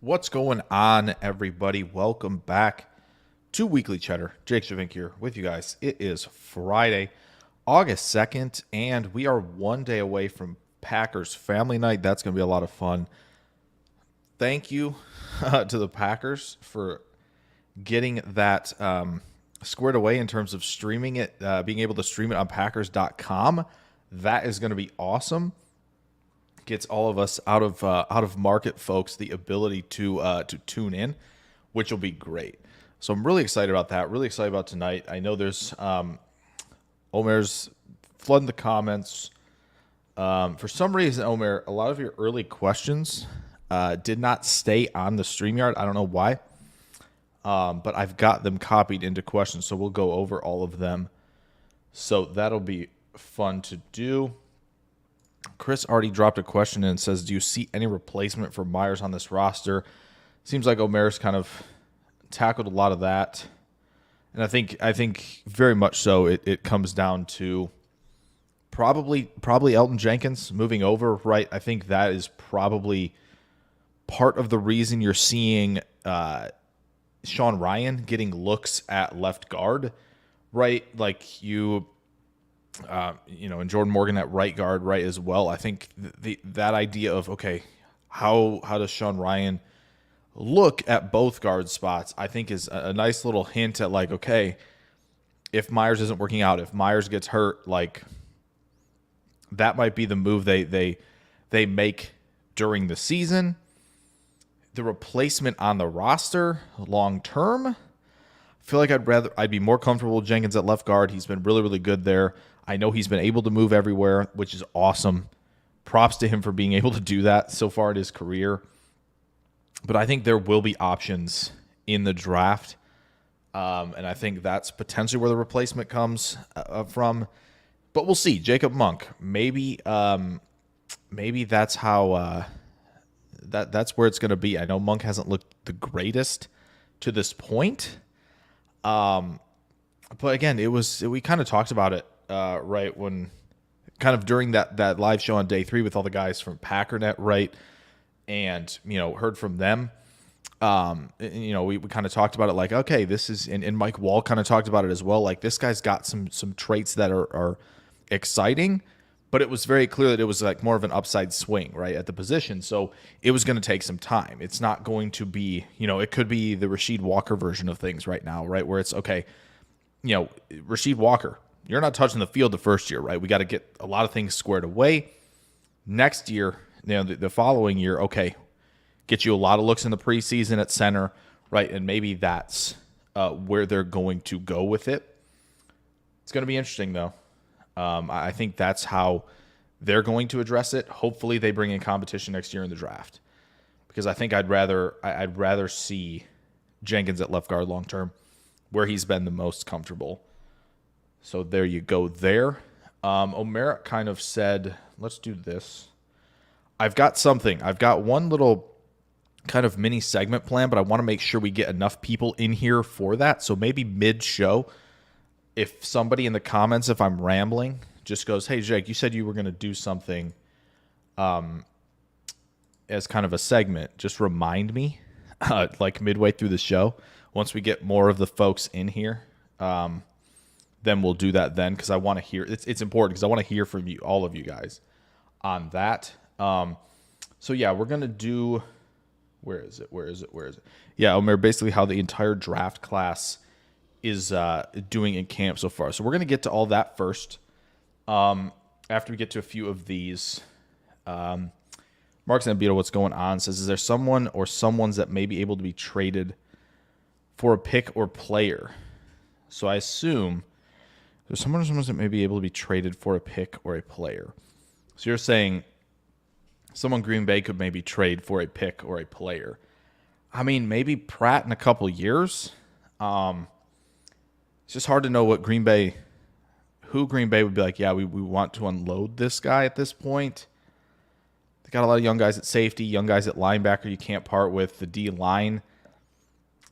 What's going on, everybody? Welcome back to Weekly Cheddar. Jake Javink here with you guys. It is Friday, August 2nd, and we are one day away from Packers Family Night. That's going to be a lot of fun. Thank you to the Packers for getting that squared away in terms of streaming it, being able to stream it on Packers.com. That is going to be awesome. Gets all of us out of market folks the ability to tune in, which will be great. So I'm really excited about that. Really excited about tonight. I know there's Omer's flooding the comments. For some reason, Omer, a lot of your early questions did not stay on the StreamYard. I don't know why, but I've got them copied into questions, so we'll go over all of them. So that'll be fun to do. Chris already dropped a question and says, do you see any replacement for Myers on this roster? Seems like Omer's kind of tackled a lot of that. And I think very much so it comes down to probably Elton Jenkins moving over, right? I think that is probably part of the reason you're seeing Sean Ryan getting looks at left guard, right? Like and Jordan Morgan at right guard, right, as well. I think that idea of, okay, how does Sean Ryan look at both guard spots, I think is a nice little hint at, like, okay, if Myers isn't working out, if Myers gets hurt, like, that might be the move they make during the season. The replacement on the roster long term, I feel like I'd be more comfortable with Jenkins at left guard. He's been really, really good there. I know he's been able to move everywhere, which is awesome. Props to him for being able to do that so far in his career. But I think there will be options in the draft, and I think that's potentially where the replacement comes from. But we'll see. Jacob Monk, maybe that's how that's where it's going to be. I know Monk hasn't looked the greatest to this point, but again, we kind of talked about it. Right when kind of during that live show on day 3 with all the guys from Packernet, right, and heard from them. We kind of talked about it, like, okay, this is, and Mike Wall kind of talked about it as well, like, this guy's got some traits that are exciting, but it was very clear that it was like more of an upside swing, right, at the position. So it was going to take some time. It's not going to be, it could be the Rasheed Walker version of things right now, right, where it's, okay, Rasheed Walker, you're not touching the field the first year, right? We got to get a lot of things squared away. Next year, the following year, okay, get you a lot of looks in the preseason at center, right? And maybe that's where they're going to go with it. It's going to be interesting, though. I think that's how they're going to address it. Hopefully, they bring in competition next year in the draft, because I think I'd rather see Jenkins at left guard long term, where he's been the most comfortable. So there you go there. Omer kind of said, let's do this. I've got one little kind of mini segment plan, but I want to make sure we get enough people in here for that. So maybe mid-show, if somebody in the comments, if I'm rambling, just goes, hey, Jake, you said you were going to do something as kind of a segment. Just remind me, like midway through the show, once we get more of the folks in here. Then we'll do that then, because I want to hear. It's important because I want to hear from you, all of you guys, on that. So yeah, we're gonna do. Where is it? Yeah, Omer, basically how the entire draft class is doing in camp so far. So we're gonna get to all that first. After we get to a few of these, Mark Zambito, what's going on? Says, is there someone or someone's that may be able to be traded for a pick or player? So I assume there's someone or someone that may be able to be traded for a pick or a player. So you're saying someone Green Bay could maybe trade for a pick or a player. I mean, maybe Pratt in a couple years. It's just hard to know who Green Bay would be like, yeah, we want to unload this guy at this point. They got a lot of young guys at safety, young guys at linebacker you can't part with. The D-line,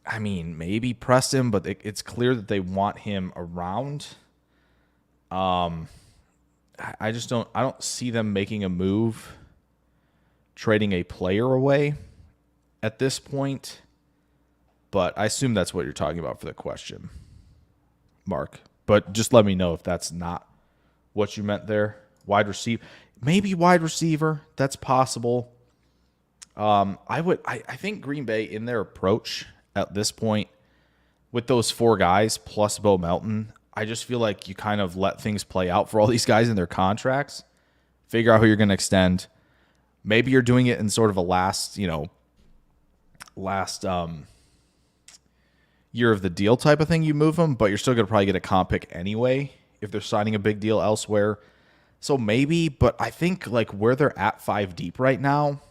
I mean, maybe press him, but it's clear that they want him around. I don't see them making a move, trading a player away. at this point, but I assume that's what you're talking about for the question, Mark. But just let me know if that's not what you meant there. Wide receiver, maybe wide receiver. That's possible. I think Green Bay in their approach at this point with those 4 guys plus Bo Melton, I just feel like you kind of let things play out for all these guys in their contracts. Figure out who you're going to extend. Maybe you're doing it in sort of a last year of the deal type of thing. You move them, but you're still going to probably get a comp pick anyway if they're signing a big deal elsewhere. So maybe, but I think like where they're at 5 deep right now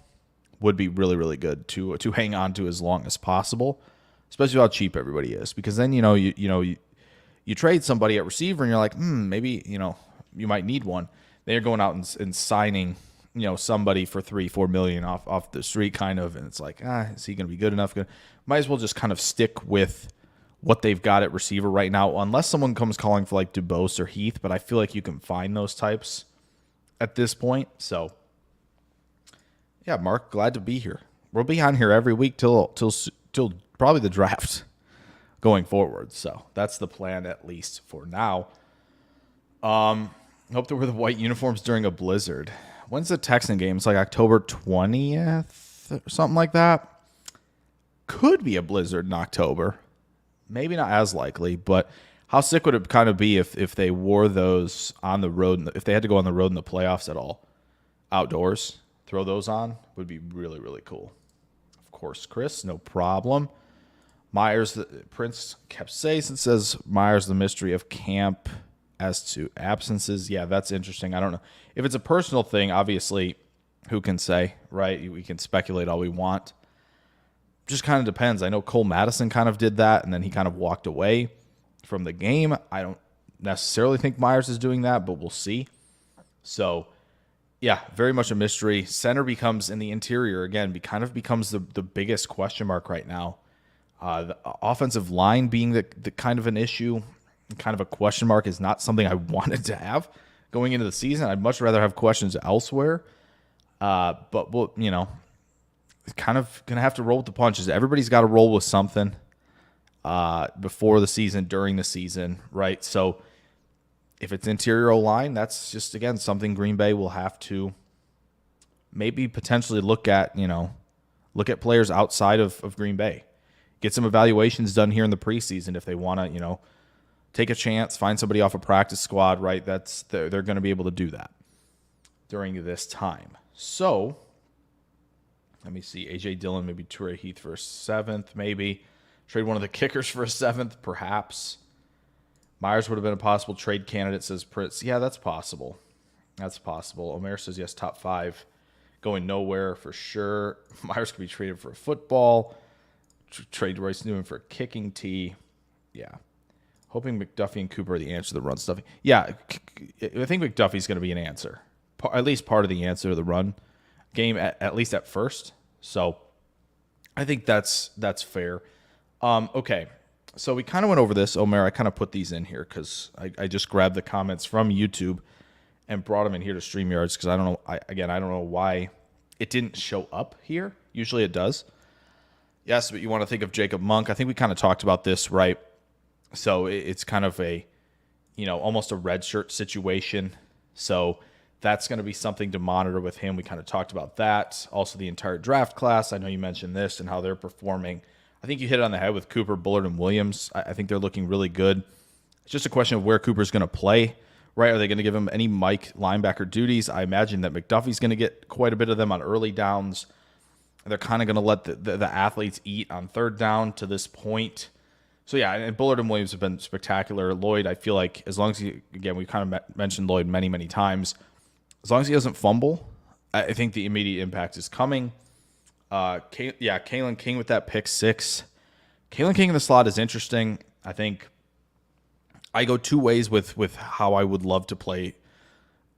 would be really, really good to hang on to as long as possible, especially how cheap everybody is. Because then you trade somebody at receiver and you're like, maybe you might need one. Then you're going out and signing somebody for $3-4 million off the street kind of, and it's like, is he going to be good enough? Might as well just kind of stick with what they've got at receiver right now, unless someone comes calling for like DuBose or Heath. But I feel like you can find those types at this point. So yeah, Mark, glad to be here. We'll be on here every week till probably the draft going forward. So that's the plan, at least for now. Hope to wear the white uniforms during a blizzard. When's the Texan game? It's like October 20th or something like that. Could be a blizzard in October. Maybe not as likely, but how sick would it kind of be if they wore those on the road, if they had to go on the road in the playoffs at all? Outdoors, throw those on would be really, really cool. Of course, Chris, no problem. Myers, Prince Capsaicin says, Myers, the mystery of camp as to absences. Yeah, that's interesting. I don't know. If it's a personal thing, obviously, who can say, right? We can speculate all we want. Just kind of depends. I know Cole Madison kind of did that, and then he kind of walked away from the game. I don't necessarily think Myers is doing that, but we'll see. So, yeah, very much a mystery. Center becomes, in the interior, again, kind of becomes the biggest question mark right now. The offensive line being the kind of an issue, kind of a question mark, is not something I wanted to have going into the season. I'd much rather have questions elsewhere. But we'll, kind of going to have to roll with the punches. Everybody's got to roll with something before the season, during the season, right? So if it's interior line, that's just, again, something Green Bay will have to maybe potentially look at players outside of Green Bay. Get some evaluations done here in the preseason if they want to, take a chance, find somebody off a practice squad, right? They're going to be able to do that during this time. So let me see. A.J. Dillon, maybe Torrey Heath for a 7th, maybe. Trade one of the kickers for a 7th, perhaps. Myers would have been a possible trade candidate, says Pritz. Yeah, that's possible. That's possible. Omer says yes, top 5. Going nowhere for sure. Myers could be traded for a football. Trade Royce Newman for a kicking tee. Yeah. Hoping McDuffie and Cooper are the answer to the run stuff. Yeah, I think McDuffie's going to be an answer. At least part of the answer to the run game, at least at first. So I think that's fair. Okay, so we kind of went over this. Omer, I kind of put these in here because I just grabbed the comments from YouTube and brought them in here to StreamYards because I don't know. I don't know why it didn't show up here. Usually it does. Yes, but you want to think of Jacob Monk. I think we kind of talked about this, right? So it's kind of a, almost a red shirt situation. So that's going to be something to monitor with him. We kind of talked about that. Also, the entire draft class. I know you mentioned this and how they're performing. I think you hit it on the head with Cooper, Bullard, and Williams. I think they're looking really good. It's just a question of where Cooper's going to play, right? Are they going to give him any Mike linebacker duties? I imagine that McDuffie's going to get quite a bit of them on early downs. They're kind of going to let the athletes eat on third down to this point. So, yeah, and Bullard and Williams have been spectacular. Lloyd, I feel like as long as he, again, we kind of mentioned Lloyd many, many times. As long as he doesn't fumble, I think the immediate impact is coming. Kalen King with that pick 6. Kalen King in the slot is interesting. I think I go 2 ways with how I would love to play,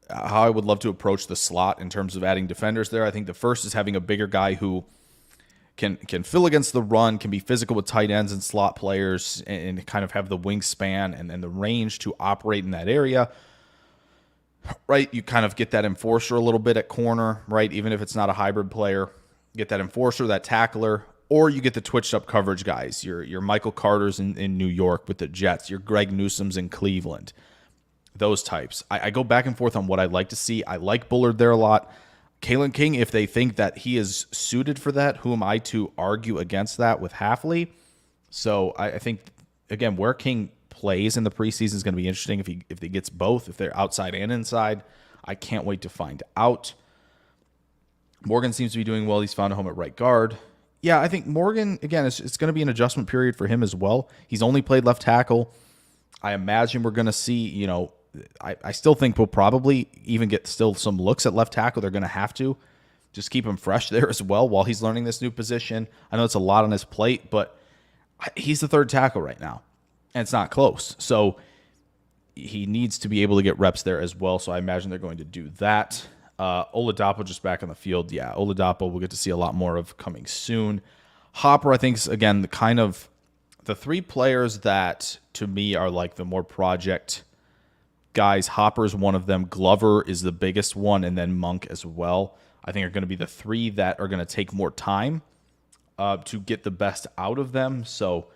how I would love to approach the slot in terms of adding defenders there. I think the first is having a bigger guy who can fill against the run, can be physical with tight ends and slot players, and kind of have the wingspan and the range to operate in that area. Right, you kind of get that enforcer a little bit at corner, right? Even if it's not a hybrid player, get that enforcer, that tackler, or you get the twitched up coverage guys. Your Michael Carter's in New York with the Jets, your Greg Newsome's in Cleveland, those types. I go back and forth on what I'd like to see. I like Bullard there a lot. Kalen King, if they think that he is suited for that, who am I to argue against that with Halfley? So I think, again, where King plays in the preseason is going to be interesting if he gets both, if they're outside and inside. I can't wait to find out. Morgan seems to be doing well. He's found a home at right guard. Yeah, I think Morgan, again, it's going to be an adjustment period for him as well. He's only played left tackle. I imagine we're going to see, I still think we'll probably even get still some looks at left tackle. They're going to have to just keep him fresh there as well while he's learning this new position. I know it's a lot on his plate, but he's the third tackle right now, and it's not close. So he needs to be able to get reps there as well. So I imagine they're going to do that. Oladapo just back on the field. Yeah, Oladapo we'll get to see a lot more of coming soon. Hopper, I think, is, again, the three players that, to me, are like the more project guys. Hopper's one of them. Glover is the biggest one, and then Monk as well. I think are going to be the three that are going to take more time to get the best out of them. So,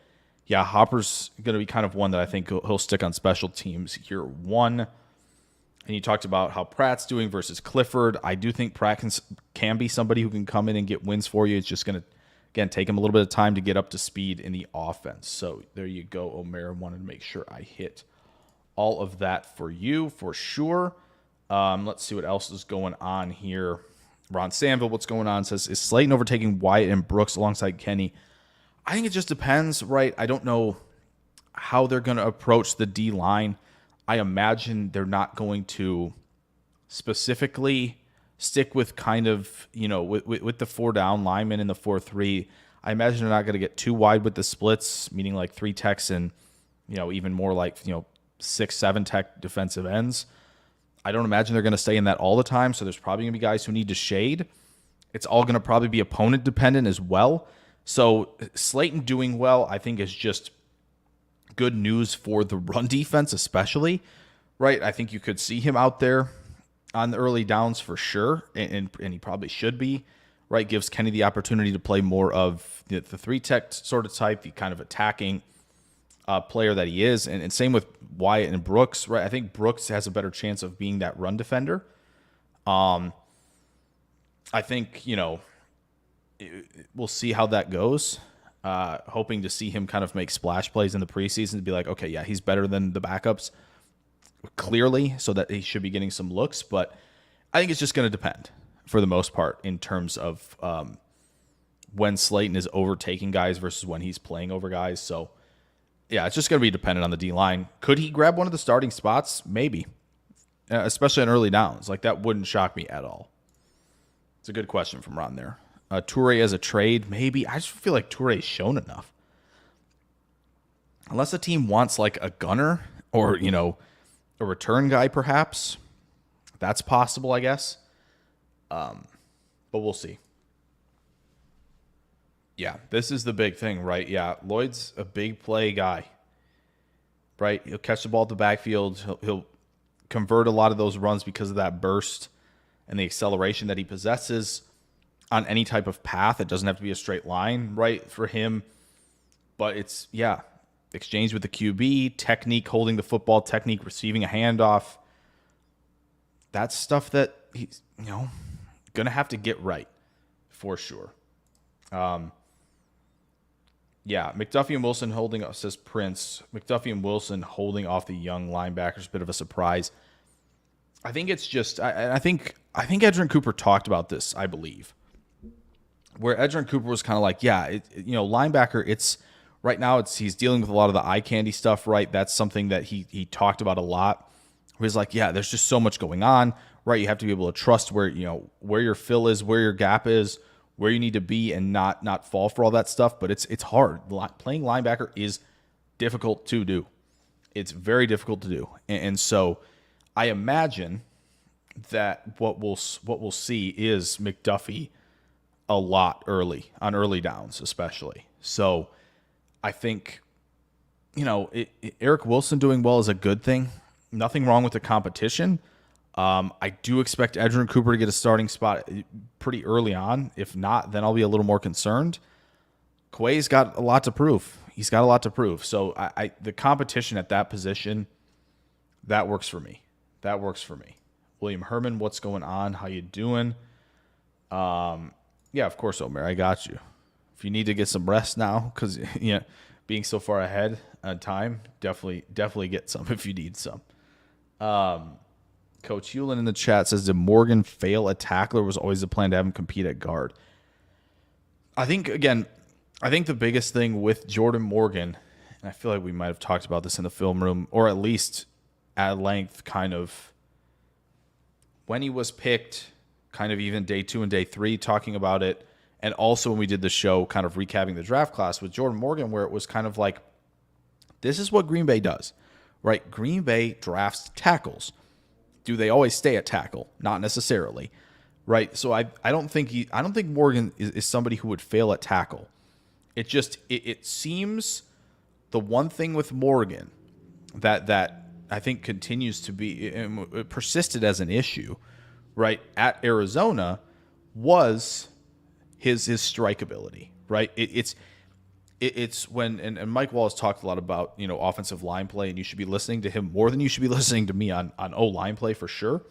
yeah, Hopper's going to be kind of one that I think he'll stick on special teams year one. And you talked about how Pratt's doing versus Clifford. I do think Pratt can be somebody who can come in and get wins for you. It's just going to, again, take him a little bit of time to get up to speed in the offense. So there you go, Omer. Wanted to make sure I hit all of that for you for sure. Let's see what else is going on here. Ron Sanville, what's going on? Says, is Slayton overtaking Wyatt and Brooks alongside Kenny? I think it just depends, right? I don't know how they're going to approach the D-line. I imagine they're not going to specifically stick with kind of, with the 4-down linemen in the 4-3. I imagine they're not going to get too wide with the splits, meaning like 3 techs and, even more like, 6-7 tech defensive ends. I don't imagine they're going to stay in that all the time, so there's probably going to be guys who need to shade. It's all going to probably be opponent dependent as well. So Slayton doing well, I think, is just good news for the run defense especially, right? I think you could see him out there on the early downs for sure, and he probably should be, right? Gives Kenny the opportunity to play more of the 3-tech sort of type, the kind of attacking player that he is, and same with Wyatt and Brooks, right? I think Brooks has a better chance of being that run defender. I think, we'll see how that goes. Hoping to see him kind of make splash plays in the preseason to be like, okay, yeah, he's better than the backups, clearly, so that he should be getting some looks. But I think it's just going to depend for the most part in terms of when Slayton is overtaking guys versus when he's playing over guys. So, yeah, it's just going to be dependent on the D-line. Could he grab one of the starting spots? Maybe, especially on early downs. Like, that wouldn't shock me at all. It's a good question from Ron there. Toure as a trade, maybe. I just feel like Toure's shown enough. Unless a team wants like a gunner or, a return guy perhaps. That's possible, I guess. But we'll see. Yeah, this is the big thing, right? Yeah, Lloyd's a big play guy, right? He'll catch the ball at the backfield. He'll convert a lot of those runs because of that burst and the acceleration that he possesses on any type of path. It doesn't have to be a straight line, right, for him. But it's, exchange with the QB, technique holding the football, technique receiving a handoff. That's stuff that he's, going to have to get right for sure. McDuffie and Wilson holding off, says Prince. McDuffie and Wilson holding off the young linebackers, bit of a surprise. I think it's just, I think Edgerrin Cooper talked about this, I believe, where Edgerrin Cooper was kind of like, linebacker, it's right now he's dealing with a lot of the eye candy stuff, right? That's something that he talked about a lot. Where he's like, there's just so much going on, right? You have to be able to trust where your fill is, where your gap is, where you need to be, and not fall for all that stuff. But it's hard. Playing linebacker is difficult to do. It's very difficult to do, and so I imagine that what we'll see is McDuffie a lot early on early downs, especially. So I think Eric Wilson doing well is a good thing. Nothing wrong with the competition. I do expect Edgerrin Cooper to get a starting spot pretty early on. If not, then I'll be a little more concerned. Quay's got a lot to prove. He's got a lot to prove. So the competition at that position, that works for me. That works for me. William Herman, what's going on? How you doing? Yeah, of course, Omer. I got you. If you need to get some rest now, because being so far ahead on time, definitely get some if you need some. Coach Hewlin in the chat says, did Morgan fail a tackler? Was always the plan to have him compete at guard? I think the biggest thing with Jordan Morgan, and I feel like we might have talked about this in the film room, or at least at length, kind of when he was picked, kind of even day 2 and day 3, talking about it, and also when we did the show, kind of recapping the draft class with Jordan Morgan, where it was kind of like, this is what Green Bay does, right? Green Bay drafts tackles. Do they always stay at tackle? Not necessarily, right? So I don't think Morgan is somebody who would fail at tackle. It seems the one thing with Morgan that I think continues to be, it persisted as an issue, right, at Arizona, was his strike ability, right? It's when, and Mike Wallace talked a lot about, offensive line play, and you should be listening to him more than you should be listening to me on O-line play for sure.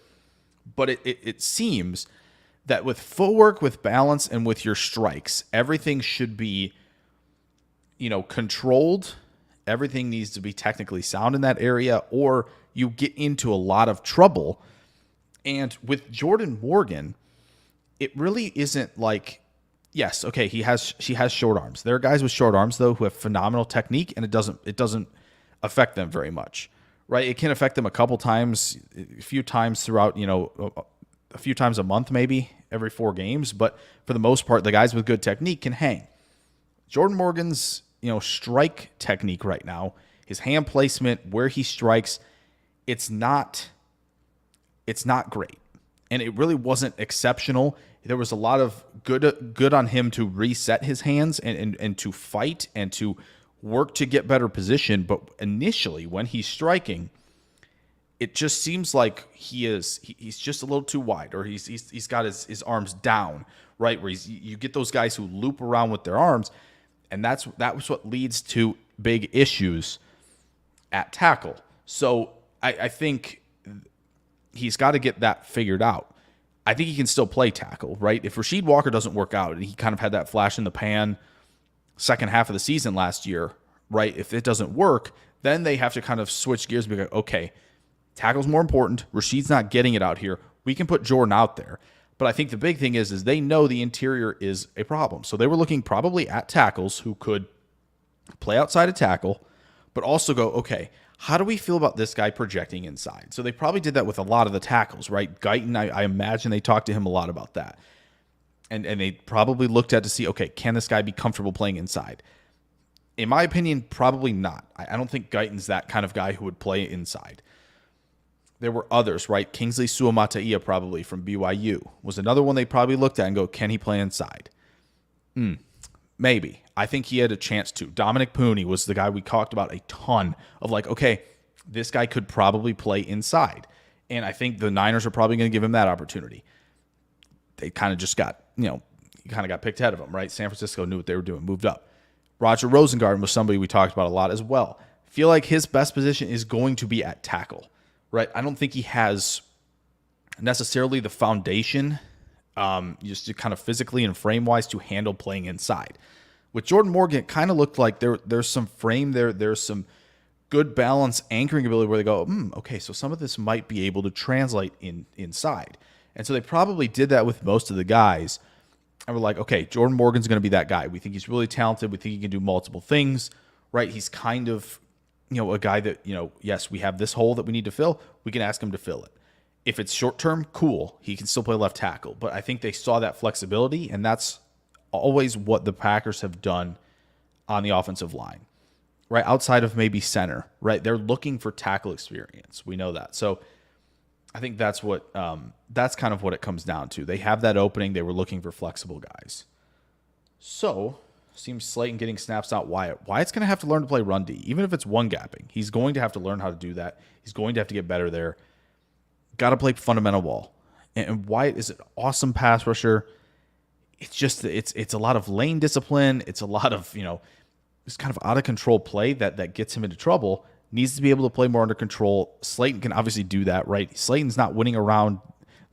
But it seems that with footwork, with balance, and with your strikes, everything should be, controlled. Everything needs to be technically sound in that area, or you get into a lot of trouble. And with Jordan Morgan, it really isn't like, yes, okay, she has short arms. There are guys with short arms though who have phenomenal technique, and it doesn't affect them very much, right? It can affect them a couple times, a few times throughout, a few times a month, maybe every 4 games, but for the most part, the guys with good technique can hang. Jordan Morgan's, strike technique right now, his hand placement, where he strikes, it's not great. And it really wasn't exceptional. There was a lot of good on him to reset his hands and to fight and to work to get better position. But initially, when he's striking, it just seems like he's just a little too wide, or he's got his arms down, right? Where you get those guys who loop around with their arms, and that was what leads to big issues at tackle. So I think he's got to get that figured out. I think he can still play tackle, right? If Rasheed Walker doesn't work out, and he kind of had that flash in the pan second half of the season last year, right? If it doesn't work, then they have to kind of switch gears and be like, okay, tackle's more important. Rasheed's not getting it out here. We can put Jordan out there. But I think the big thing is they know the interior is a problem. So they were looking probably at tackles who could play outside of tackle, but also go, okay, how do we feel about this guy projecting inside? So they probably did that with a lot of the tackles, right? Guyton, I imagine they talked to him a lot about that. And they probably looked at to see, okay, can this guy be comfortable playing inside? In my opinion, probably not. I don't think Guyton's that kind of guy who would play inside. There were others, right? Kingsley Suamataia probably from BYU was another one they probably looked at and go, can he play inside? Maybe. I think he had a chance to. Dominic Pooney was the guy we talked about a ton of, like, okay, this guy could probably play inside. And I think the Niners are probably going to give him that opportunity. They kind of just got, he kind of got picked ahead of him, right? San Francisco knew what they were doing, moved up. Roger Rosengarten was somebody we talked about a lot as well. Feel like his best position is going to be at tackle, right? I don't think he has necessarily the foundation, just to kind of physically and frame-wise, to handle playing inside. With Jordan Morgan, it kind of looked like there's some frame there. There's some good balance, anchoring ability where they go, okay, so some of this might be able to translate inside. And so they probably did that with most of the guys. And we're like, okay, Jordan Morgan's going to be that guy. We think he's really talented. We think he can do multiple things, right? He's kind of, a guy that, yes, we have this hole that we need to fill. We can ask him to fill it. If it's short-term, cool. He can still play left tackle. But I think they saw that flexibility, and that's always what the Packers have done on the offensive line, right? Outside of maybe center, right? They're looking for tackle experience. We know that. So I think that's what that's kind of what it comes down to. They have that opening. They were looking for flexible guys. So seems Slayton getting snaps out Wyatt. Wyatt's going to have to learn to play run D, even if it's one gapping. He's going to have to learn how to do that. He's going to have to get better there. got to play fundamental ball. And Wyatt is an awesome pass rusher. It's just it's a lot of lane discipline. It's a lot of, this kind of out of control play that gets him into trouble. Needs to be able to play more under control. Slayton can obviously do that, right? Slayton's not winning around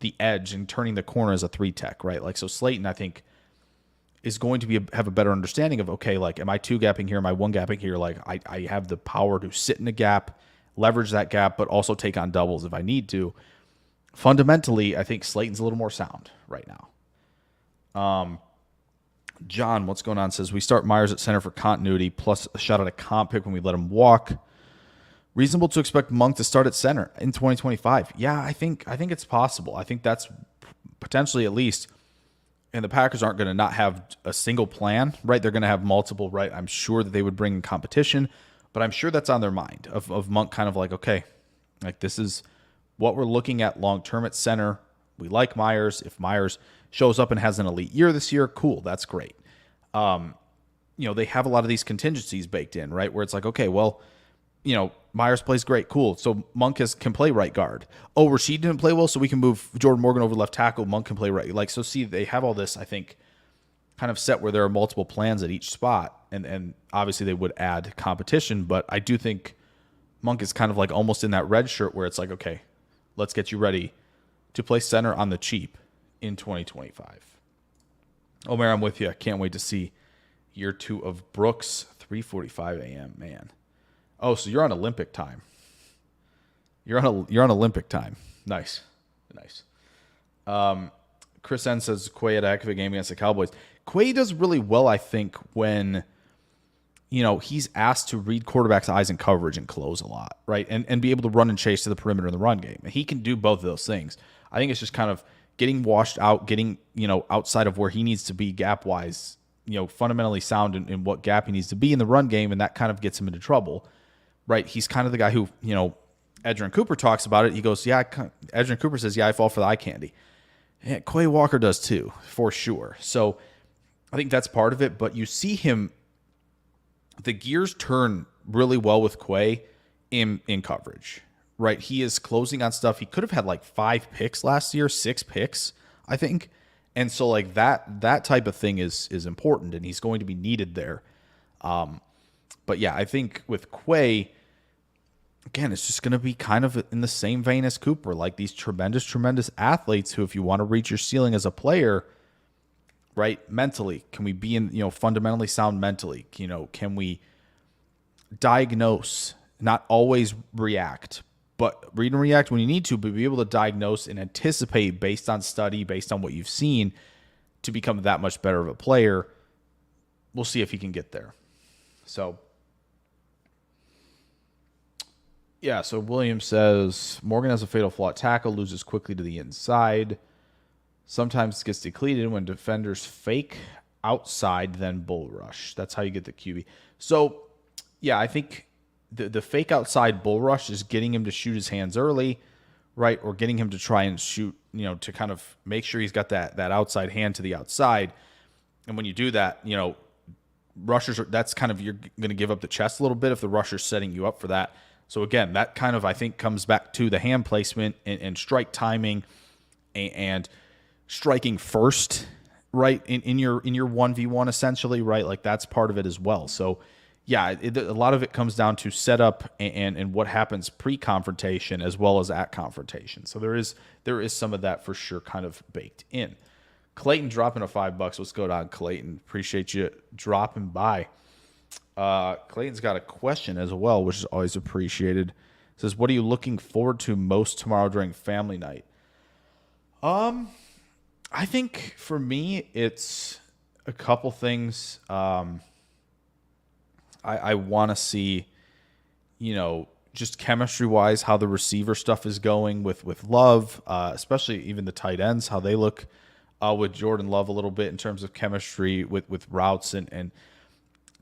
the edge and turning the corner as a 3-tech, right? Like, so Slayton, I think, is going to have a better understanding of, okay, like, am I 2-gapping here? Am I 1-gapping here? Like, I have the power to sit in a gap, leverage that gap, but also take on doubles if I need to. Fundamentally, I think Slayton's a little more sound right now. John, what's going on, says we start Myers at center for continuity, plus a shot at a comp pick when we let him walk. Reasonable to expect Monk to start at center in 2025. Yeah, I think it's possible. I think that's potentially, at least. And the Packers aren't going to not have a single plan, right? They're going to have multiple, right? I'm sure that they would bring in competition, but I'm sure that's on their mind of Monk kind of like, okay, like this is what we're looking at long-term at center. We like Myers. If Myers shows up and has an elite year this year, cool, that's great. They have a lot of these contingencies baked in, right? Where it's like, okay, well, Myers plays great, cool. So Monk can play right guard. Oh, Rashid didn't play well, so we can move Jordan Morgan over left tackle. Monk can play right. Like, so see, they have all this, I think, kind of set where there are multiple plans at each spot. And obviously they would add competition, but I do think Monk is kind of like almost in that red shirt where it's like, okay, let's get you ready to play center on the cheap in 2025. Omer, I'm with you. I can't wait to see year 2 of Brooks, 3:45 a.m., man. Oh, so you're on Olympic time. You're on Olympic time. Nice. Chris N says Quay had a heck of a game against the Cowboys. Quay does really well, I think, when he's asked to read quarterback's eyes in coverage and close a lot, right? And be able to run and chase to the perimeter in the run game. He can do both of those things. I think it's just kind of getting washed out, getting outside of where he needs to be gap wise, fundamentally sound in what gap he needs to be in the run game, and that kind of gets him into trouble. Right, he's kind of the guy who, Edgerrin Cooper talks about it. He goes, yeah, Edgerrin Cooper says, yeah, I fall for the eye candy. Yeah, Quay Walker does too, for sure. So I think that's part of it, but you see him, the gears turn really well with Quay in coverage, right? He is closing on stuff. He could have had like 5 picks last year, 6 picks, I think. And so like that type of thing is important, and he's going to be needed there. But yeah, I think with Quay, again, it's just going to be kind of in the same vein as Cooper, like these tremendous athletes who, if you want to reach your ceiling as a player, right, mentally, can we be in, fundamentally sound mentally? Can we diagnose, not always react, but read and react when you need to, but be able to diagnose and anticipate based on study, based on what you've seen, to become that much better of a player. We'll see if he can get there. So, yeah, so Williams says, Morgan has a fatal flaw at tackle, loses quickly to the inside. Sometimes gets depleted when defenders fake outside, then bull rush. That's how you get the QB. So, yeah, I think the fake outside bull rush is getting him to shoot his hands early, right? Or getting him to try and shoot, to kind of make sure he's got that outside hand to the outside. And when you do that, rushers, that's kind of, you're going to give up the chest a little bit if the rusher's setting you up for that. So again, that kind of, I think, comes back to the hand placement and strike timing and striking first, right, in your 1v1 essentially, right? Like that's part of it as well. So yeah, a lot of it comes down to setup and what happens pre-confrontation as well as at confrontation. So there is some of that for sure kind of baked in. Clayton dropping a $5. What's going on, Clayton? Appreciate you dropping by. Clayton's got a question as well, which is always appreciated. It says, what are you looking forward to most tomorrow during family night? I think for me, it's a couple things. I want to see, just chemistry-wise, how the receiver stuff is going with Love, especially even the tight ends, how they look with Jordan Love a little bit in terms of chemistry with routes and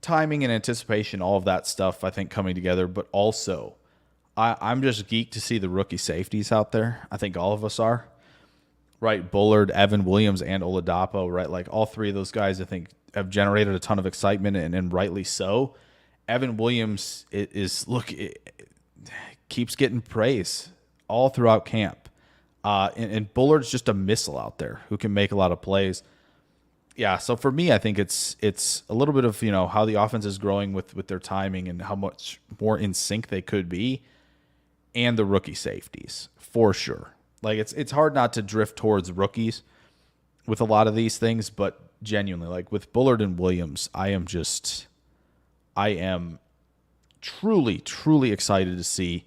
timing and anticipation, all of that stuff, I think, coming together. But also, I'm just geeked to see the rookie safeties out there. I think all of us are. Right, Bullard, Evan Williams, and Oladapo, right? Like all 3 of those guys, I think, have generated a ton of excitement, and rightly so. Evan Williams keeps getting praise all throughout camp. And Bullard's just a missile out there who can make a lot of plays. Yeah, so for me, I think it's a little bit of how the offense is growing with their timing and how much more in sync they could be, and the rookie safeties for sure. Like it's hard not to drift towards rookies with a lot of these things, but genuinely, like with Bullard and Williams, I am truly, truly excited to see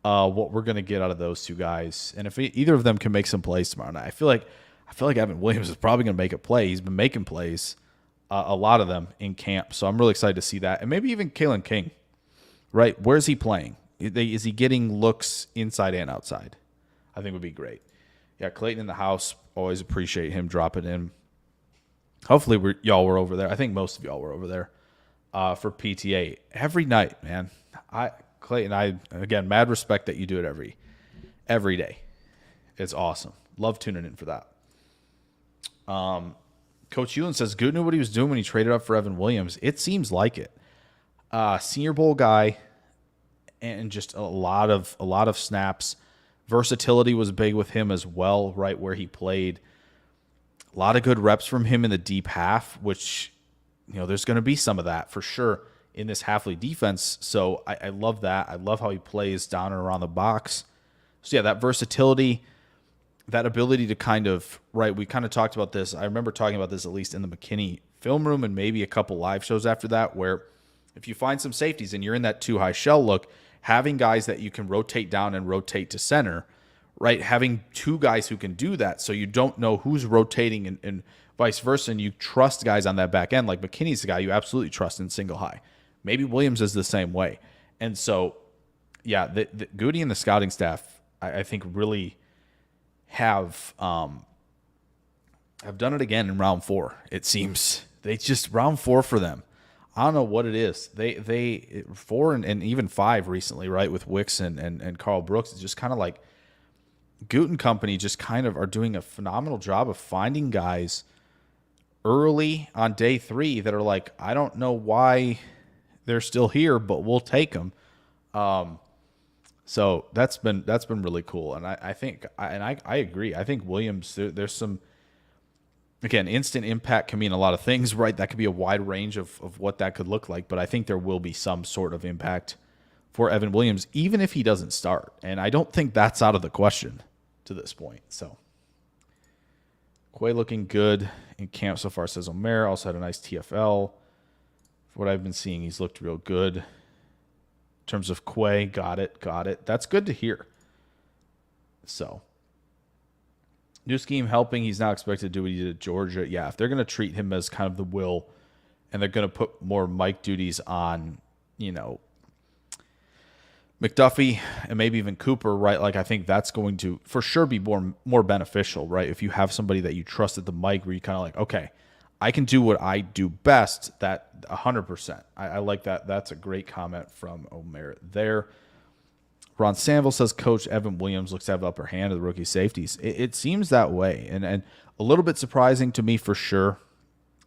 what we're going to get out of those two guys. And if either of them can make some plays tomorrow night, I feel like Evan Williams is probably going to make a play. He's been making plays, a lot of them in camp. So I'm really excited to see that. And maybe even Kalen King, right? Where's he playing? Is he getting looks inside and outside? I think would be great. Yeah, Clayton in the house. Always appreciate him dropping in. Hopefully y'all were over there. I think most of y'all were over there for PTA every night, man. Clayton, again, mad respect that you do it every day. It's awesome. Love tuning in for that. Coach Hewlin says Good knew what he was doing when he traded up for Evan Williams. It seems like it. Senior Bowl guy, and just a lot of snaps. Versatility was big with him as well, right where he played. A lot of good reps from him in the deep half, which there's going to be some of that for sure in this Halfley defense. So I love that. I love how he plays down and around the box. So yeah, that versatility, that ability to kind of, right, we kind of talked about this. I remember talking about this at least in the McKinney film room and maybe a couple live shows after that, where if you find some safeties and you're in that too high shell look, having guys that you can rotate down and rotate to center, right? Having two guys who can do that so you don't know who's rotating and vice versa, and you trust guys on that back end. Like McKinney's the guy you absolutely trust in single high. Maybe Williams is the same way. And so, yeah, the Goody and the scouting staff, I think, really have done it again in round 4. It seems they just round 4 for them. I don't know what it is. They 4 and even 5 recently, right, with Wicks and Carl Brooks. It's just kind of like Goot and company just kind of are doing a phenomenal job of finding guys early on day 3 that are like, I don't know why they're still here, but we'll take them. So that's been really cool, and I think I agree. I think Williams, there's some, again, instant impact can mean a lot of things, right? That could be a wide range of what that could look like, but I think there will be some sort of impact for Evan Williams, even if he doesn't start. And I don't think that's out of the question to this point. So Quay looking good in camp so far, says Omer. Also had a nice TFL. For what I've been seeing, he's looked real good. In terms of Quay, got it. That's good to hear. So new scheme helping. He's not expected to do what he did at Georgia. Yeah, if they're going to treat him as kind of the will, and they're going to put more Mike duties on, McDuffie and maybe even Cooper, right? Like, I think that's going to for sure be more beneficial, right? If you have somebody that you trust at the mic where you kind of like, okay, I can do what I do best, that 100%. I like that. That's a great comment from Omer there. Ron Sanville says Coach Evan Williams looks to have the upper hand of the rookie safeties. It seems that way, and a little bit surprising to me for sure.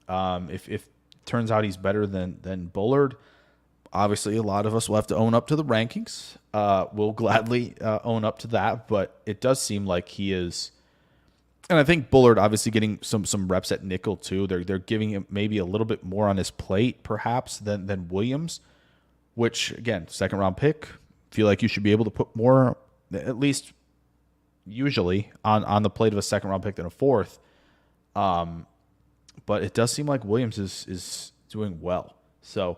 If it turns out he's better than Bullard, obviously a lot of us will have to own up to the rankings. We'll gladly own up to that, but it does seem like he is. And I think Bullard obviously getting some reps at nickel too. They're giving him maybe a little bit more on his plate perhaps than Williams, which again, second round pick. Feel like you should be able to put more, at least usually, on the plate of a second round pick than a fourth. But it does seem like Williams is doing well. So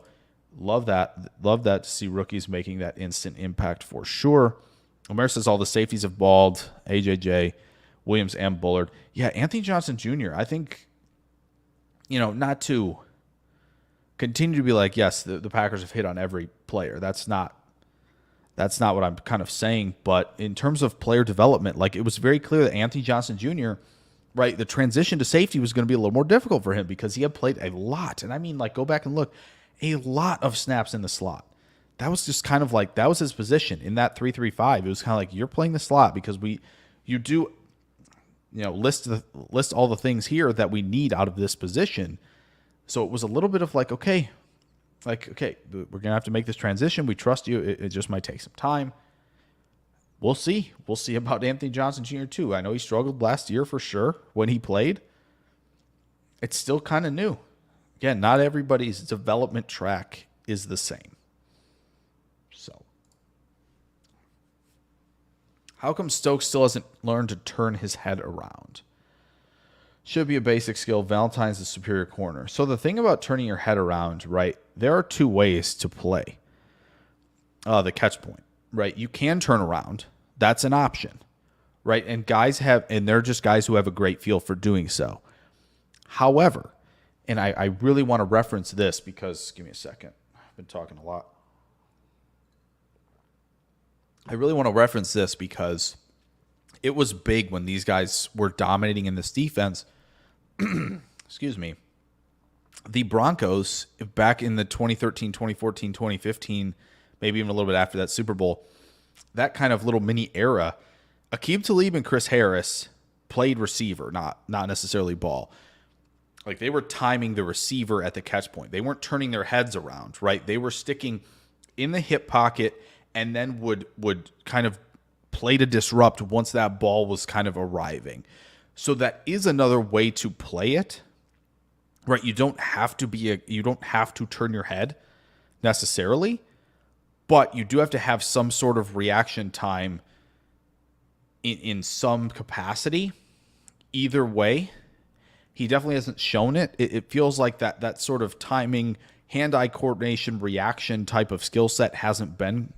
love that. Love that to see rookies making that instant impact for sure. Omer says all the safeties have balled. AJJ, Williams, and Bullard. Yeah, Anthony Johnson Jr., I think, not to continue to be like, yes, the Packers have hit on every player. That's not what I'm kind of saying. But in terms of player development, like, it was very clear that Anthony Johnson Jr., right, the transition to safety was going to be a little more difficult for him because he had played a lot. And I mean, like, go back and look, a lot of snaps in the slot. That was just kind of like, that was his position in that 3-3-5. It was kind of like, you're playing the slot because you do, list all the things here that we need out of this position. So it was a little bit of like, okay, we're going to have to make this transition. We trust you. It just might take some time. we'll see. We'll see about Anthony Johnson Jr. too. I know he struggled last year for sure when he played. It's still kind of new. Again, not everybody's development track is the same. So, how come Stokes still hasn't learned to turn his head around? Should be a basic skill. Valentine's the superior corner. So the thing about turning your head around, right, there are two ways to play the catch point, right? You can turn around. That's an option, right? And they're just guys who have a great feel for doing so. However, and I really want to reference this because, give me a second. I've been talking a lot. I really want to reference this because it was big when these guys were dominating in this defense. Excuse me. The Broncos, back in the 2013, 2014, 2015, maybe even a little bit after that Super Bowl, that kind of little mini era, Aqib Talib and Chris Harris played receiver, not necessarily ball. Like, they were timing the receiver at the catch point. They weren't turning their heads around, right? They were sticking in the hip pocket and then would kind of play to disrupt once that ball was kind of arriving. So that is another way to play it, right? You don't have to turn your head necessarily, but you do have to have some sort of reaction time in some capacity. Either way, he definitely hasn't shown it. It feels like that sort of timing, hand-eye coordination, reaction type of skill set hasn't been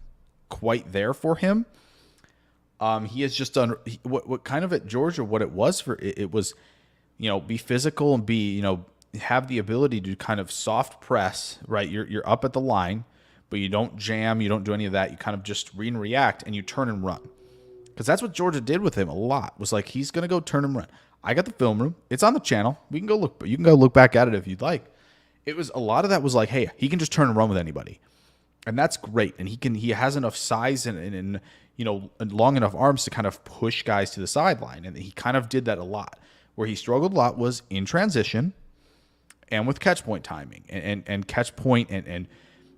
quite there for him. He has just done what kind of at Georgia, what it was for it was, be physical and be, have the ability to kind of soft press, right? You're up at the line, but you don't jam, you don't do any of that. You kind of just read and react and you turn and run. Because that's what Georgia did with him a lot. Was like, he's going to go turn and run. I got the film room. It's on the channel. You can go look back at it if you'd like. It was a lot of that was like, hey, he can just turn and run with anybody. And that's great. And he has enough size and long enough arms to kind of push guys to the sideline. And he kind of did that a lot. Where he struggled a lot was in transition and with catch point timing and catch point and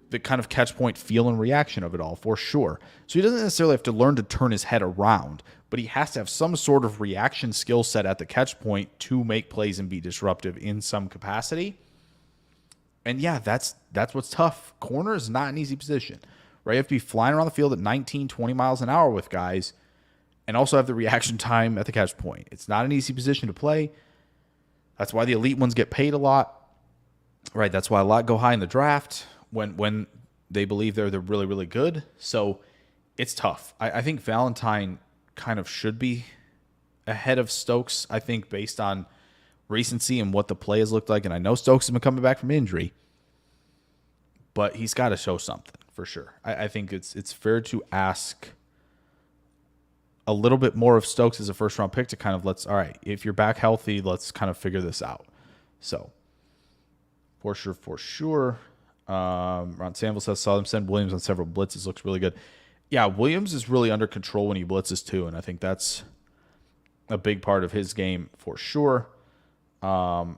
the kind of catch point feel and reaction of it all, for sure. So he doesn't necessarily have to learn to turn his head around, but he has to have some sort of reaction skill set at the catch point to make plays and be disruptive in some capacity. And yeah, that's what's tough. Corner is not an easy position, right? You have to be flying around the field at 19, 20 miles an hour with guys and also have the reaction time at the catch point. It's not an easy position to play. That's why the elite ones get paid a lot, right? That's why a lot go high in the draft when they believe they're really, really good. So it's tough. I think Valentine kind of should be ahead of Stokes, I think, based on recency and what the play has looked like. And I know Stokes has been coming back from injury, but he's got to show something for sure. I think it's fair to ask a little bit more of Stokes as a first-round pick to kind of all right, if you're back healthy, let's kind of figure this out. So for sure. Ron Sanville says, saw them send Williams on several blitzes. Looks really good. Yeah, Williams is really under control when he blitzes too, and I think that's a big part of his game for sure. Omer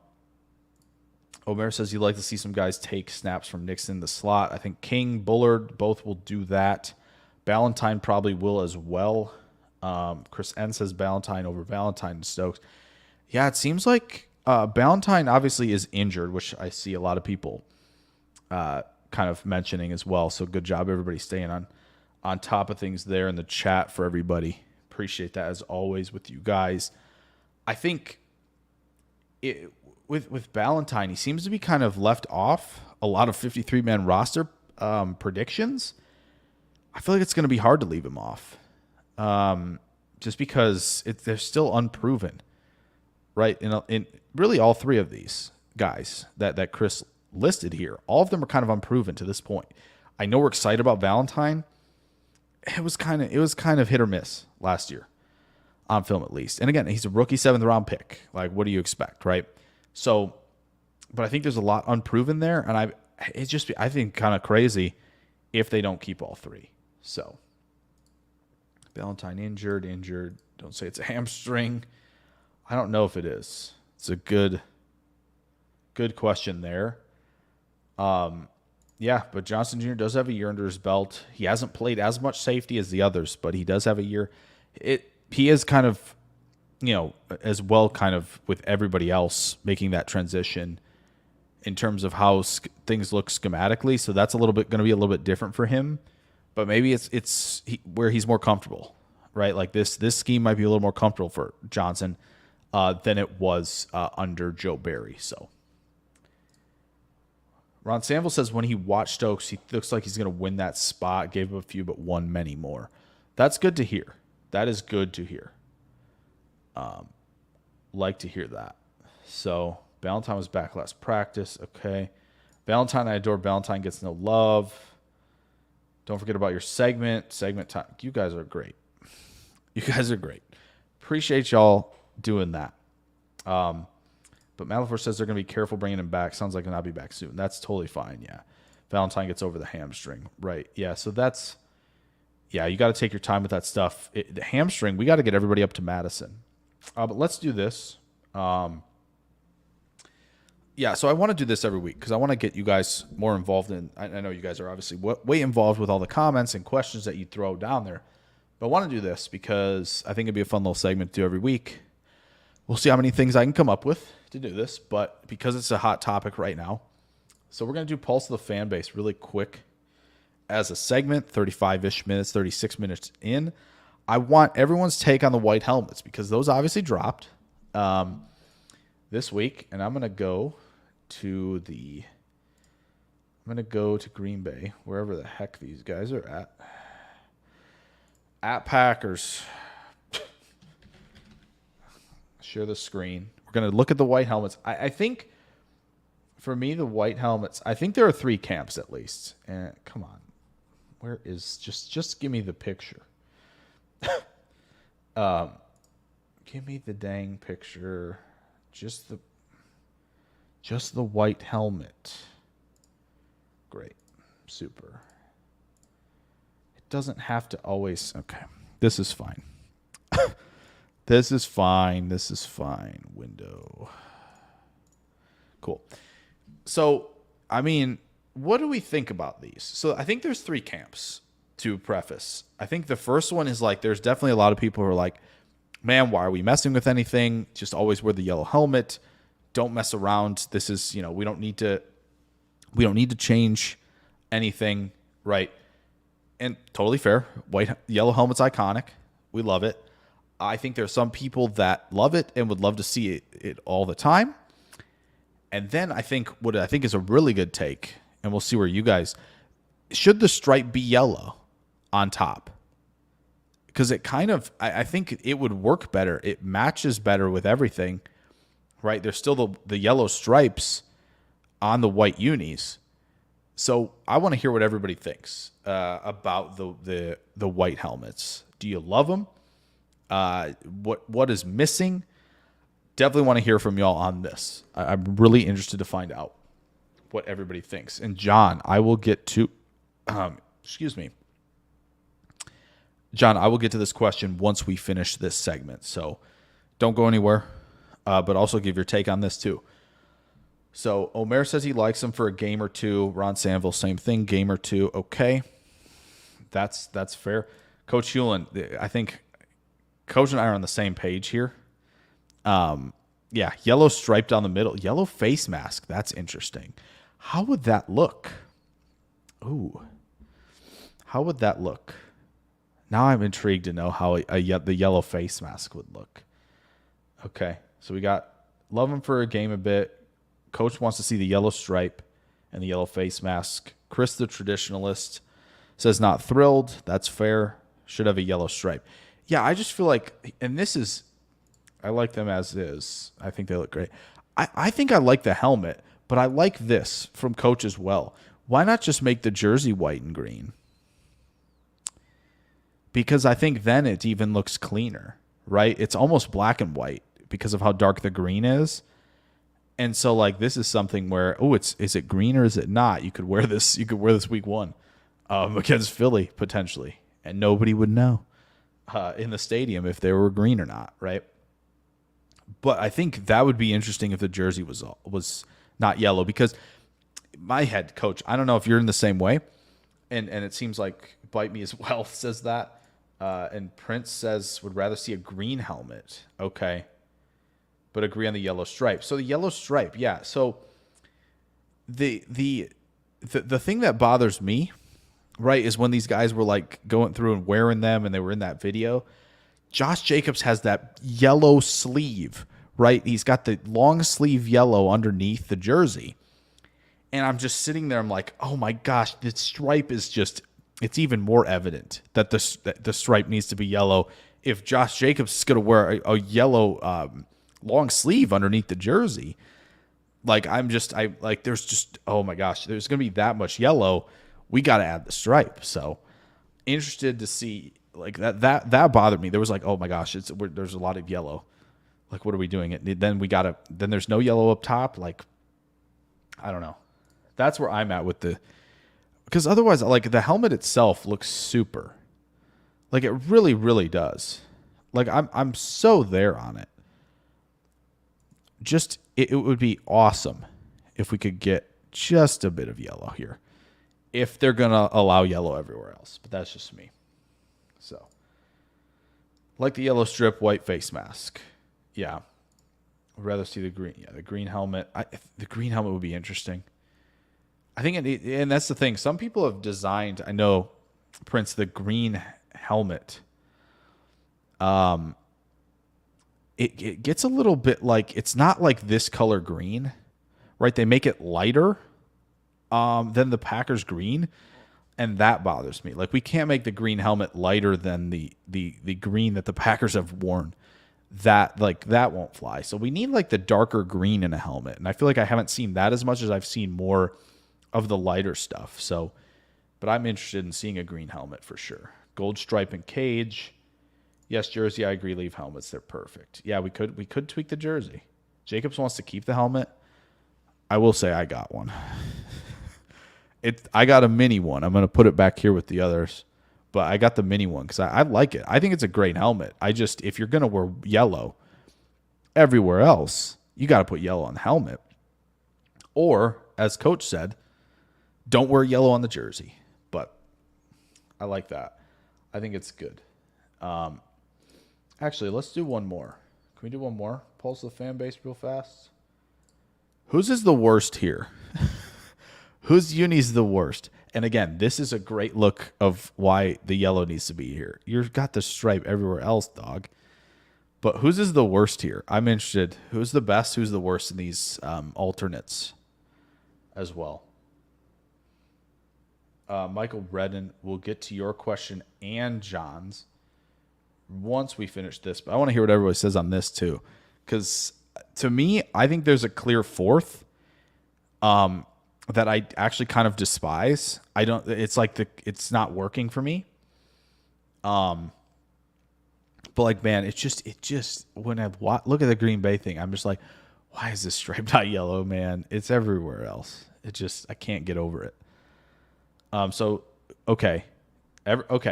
says you'd like to see some guys take snaps from Nixon in the slot. I think King, Bullard, both will do that. Ballantyne probably will as well. Chris N says Ballantyne over Valentine and Stokes. Yeah, it seems like Ballantyne obviously is injured, which I see a lot of people kind of mentioning as well. So good job, everybody, staying on top of things there in the chat for everybody. Appreciate that as always with you guys. I think with Ballantyne, he seems to be kind of left off a lot of 53-man roster predictions. I feel like it's going to be hard to leave him off, just because they're still unproven, right? In really all three of these guys that Chris listed here, all of them are kind of unproven to this point. I know we're excited about Valentine. It was kind of hit or miss last year on film, at least. And again, he's a rookie 7th round pick. Like, what do you expect, right? So, but I think there's a lot unproven there, and I think kind of crazy if they don't keep all three. So, Valentine injured. Don't say it's a hamstring. I don't know if it is. It's a good question there. Yeah, but Johnson Jr. does have a year under his belt. He hasn't played as much safety as the others, but he does have a year. He is kind of, as well, kind of with everybody else making that transition in terms of how things look schematically. So that's going to be a little bit different for him. But maybe where he's more comfortable, right? Like this scheme might be a little more comfortable for Johnson than it was under Joe Barry. So Ron Sanville says when he watched Stokes, he looks like he's going to win that spot. Gave him a few, but won many more. That's good to hear. That is good to hear. Like to hear that. So Valentine was back last practice. Okay. Valentine, I adore Valentine, gets no love. Don't forget about your segment time. You guys are great. You guys are great. Appreciate y'all doing that. But Malafort says they're going to be careful bringing him back. Sounds like he'll not be back soon. That's totally fine, yeah. Valentine gets over the hamstring. Right, yeah. So that's, yeah, you got to take your time with that stuff. The hamstring, we got to get everybody up to Madison. But let's do this. Yeah, so I want to do this every week because I want to get you guys more involved in. I know you guys are obviously way involved with all the comments and questions that you throw down there. But I want to do this because I think it'd be a fun little segment to do every week. We'll see how many things I can come up with to do this, but because it's a hot topic right now. So we're going to do Pulse of the Fan Base really quick as a segment, 35-ish minutes, 36 minutes in. I want everyone's take on the white helmets because those obviously dropped this week, and I'm going to go to Green Bay, wherever the heck these guys are at Packers. Share the screen. We're going to look at the white helmets. I think, for me, the white helmets, I think there are 3 camps at least. And come on. Where is, just give me the picture. Give me the dang picture. Just the white helmet. Great. Super. It doesn't have to always, okay. This is fine. This is fine. Window. Cool. So, I mean, what do we think about these? So I think there's 3 camps to preface. I think the first one is like, there's definitely a lot of people who are like, man, why are we messing with anything? Just always wear the yellow helmet. Don't mess around. This is, we don't need to change anything, right? And totally fair. Yellow helmet's iconic. We love it. I think there are some people that love it and would love to see it all the time. And then what I think is a really good take, and we'll see where you guys, should the stripe be yellow on top? Because it kind of, I think it would work better. It matches better with everything, right? There's still the yellow stripes on the white unis. So I want to hear what everybody thinks about the white helmets. Do you love them? What is missing? Definitely want to hear from y'all on this. I'm really interested to find out what everybody thinks. And John, I will get to, John, I will get to this question once we finish this segment. So don't go anywhere, but also give your take on this too. So Omer says he likes him for a game or two. Ron Sanville, same thing, game or two. Okay, that's fair. Coach Hewlin, I think Coach and I are on the same page here. Yeah, yellow stripe down the middle. Yellow face mask. That's interesting. How would that look? Ooh. How would that look? Now I'm intrigued to know how the yellow face mask would look. Okay, so we got love him for a game a bit. Coach wants to see the yellow stripe and the yellow face mask. Chris, the traditionalist, says not thrilled. That's fair. Should have a yellow stripe. Yeah, I just feel like, and this is, I like them as is. I think they look great. I think I like the helmet, but I like this from Coach as well. Why not just make the jersey white and green? Because I think then it even looks cleaner, right? It's almost black and white because of how dark the green is. And so, like, this is something where, is it green or is it not? You could wear this. You could wear this week 1 against Philly potentially, and nobody would know in the stadium if they were green or not, right? But I think that would be interesting if the jersey was not yellow, because my head coach. I don't know if you're in the same way, and it seems like Bite Me as well says that. And Prince says would rather see a green helmet. Okay, but agree on the yellow stripe. So the yellow stripe, yeah. So the thing that bothers me, right, is when these guys were like going through and wearing them, and they were in that video. Josh Jacobs has that yellow sleeve, right? He's got the long sleeve yellow underneath the jersey. And I'm just sitting there, I'm like, oh my gosh, the stripe is just, it's even more evident that the stripe needs to be yellow. If Josh Jacobs is going to wear a yellow long sleeve underneath the jersey, like there's just, oh my gosh, there's going to be that much yellow. We got to add the stripe. So interested to see, like that bothered me. There was like, oh my gosh, there's a lot of yellow. Like, what are we doing? Then there's no yellow up top. Like, I don't know. That's where I'm at with because otherwise, like, the helmet itself looks super. Like, it really, really does. Like, I'm so there on it. Just, it would be awesome if we could get just a bit of yellow here. If they're going to allow yellow everywhere else. But that's just me. So, like the yellow strip, white face mask. Yeah. I'd rather see the green. Yeah, the green helmet. The green helmet would be interesting. I think, and that's the thing. Some people have designed, I know, Prince, the green helmet. It gets a little bit like, it's not like this color green, right? They make it lighter than the Packers green, and that bothers me. Like, we can't make the green helmet lighter than the green that the Packers have worn. That won't fly. So we need like the darker green in a helmet, and I feel like I haven't seen that as much as I've seen more of the lighter stuff. So, but I'm interested in seeing a green helmet for sure. Gold stripe and cage. Yes, jersey, I agree. Leave helmets. They're perfect. Yeah, we could tweak the jersey. Jacobs wants to keep the helmet. I will say I got one. I got a mini one. I'm going to put it back here with the others. But I got the mini one because I like it. I think it's a great helmet. If you're going to wear yellow everywhere else, you got to put yellow on the helmet. Or, as Coach said, don't wear yellow on the jersey. But I like that. I think it's good. Actually, let's do one more. Can we do one more? Pulse the fan base real fast. Whose is the worst here? Whose uni's the worst? And again, this is a great look of why the yellow needs to be here. You've got the stripe everywhere else, dog. But whose is the worst here? I'm interested. Who's the best? Who's the worst in these alternates as well? Michael Redden, we'll get to your question and John's once we finish this. But I want to hear what everybody says on this too. Because to me, I think there's a clear fourth that I actually kind of despise. It's it's not working for me. But like, man, it just when I look at the Green Bay thing, I'm just like, why is this stripe not yellow, man? It's everywhere else. I can't get over it. Okay,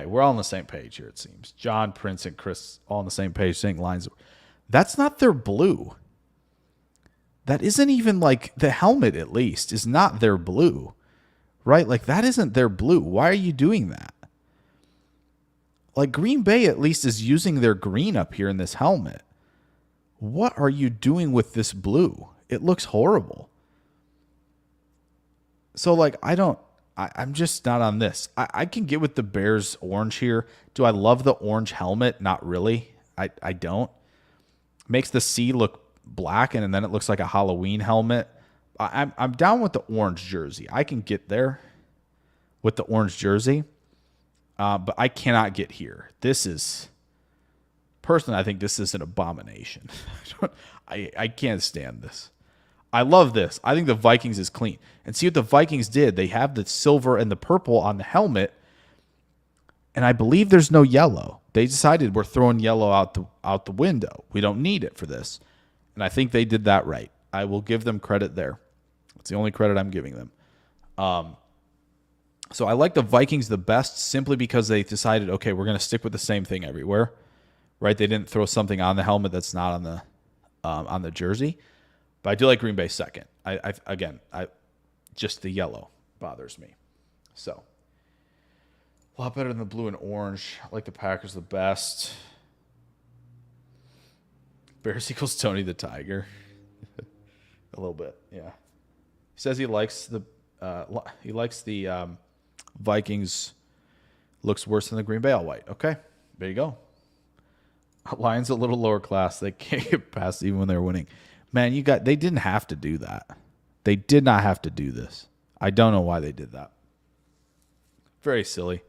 we're all on the same page here, it seems. John, Prince, and Chris all on the same page, saying lines. That's not their blue. That isn't even like the helmet, at least, is not their blue, right? Like, that isn't their blue. Why are you doing that? Like, Green Bay at least is using their green up here in this helmet. What are you doing with this blue? It looks horrible. So, like, I'm just not on this. I can get with the Bears orange here. Do I love the orange helmet? Not really. I don't. Makes the C look black, and then it looks like a Halloween helmet. I'm down with the orange jersey. I can get there with the orange jersey, but I cannot get here. Personally, I think this is an abomination. I can't stand this. I love this. I think the Vikings is clean. And see what the Vikings did. They have the silver and the purple on the helmet, and I believe there's no yellow. They decided we're throwing yellow out the window. We don't need it for this. And I think they did that right. I will give them credit there. It's the only credit I'm giving them. So I like the Vikings the best simply because they decided, okay, we're going to stick with the same thing everywhere, right? They didn't throw something on the helmet that's not on the jersey. But I do like Green Bay second. Just the yellow bothers me. So, a lot better than the blue and orange. I like the Packers the best. Bears equals Tony the Tiger. A little bit, yeah. He says he likes the Vikings. Looks worse than the Green Bay all white. Okay, there you go. Lions a little lower class. They can't get past even when they're winning. Man, they didn't have to do that. They did not have to do this. I don't know why they did that. Very silly.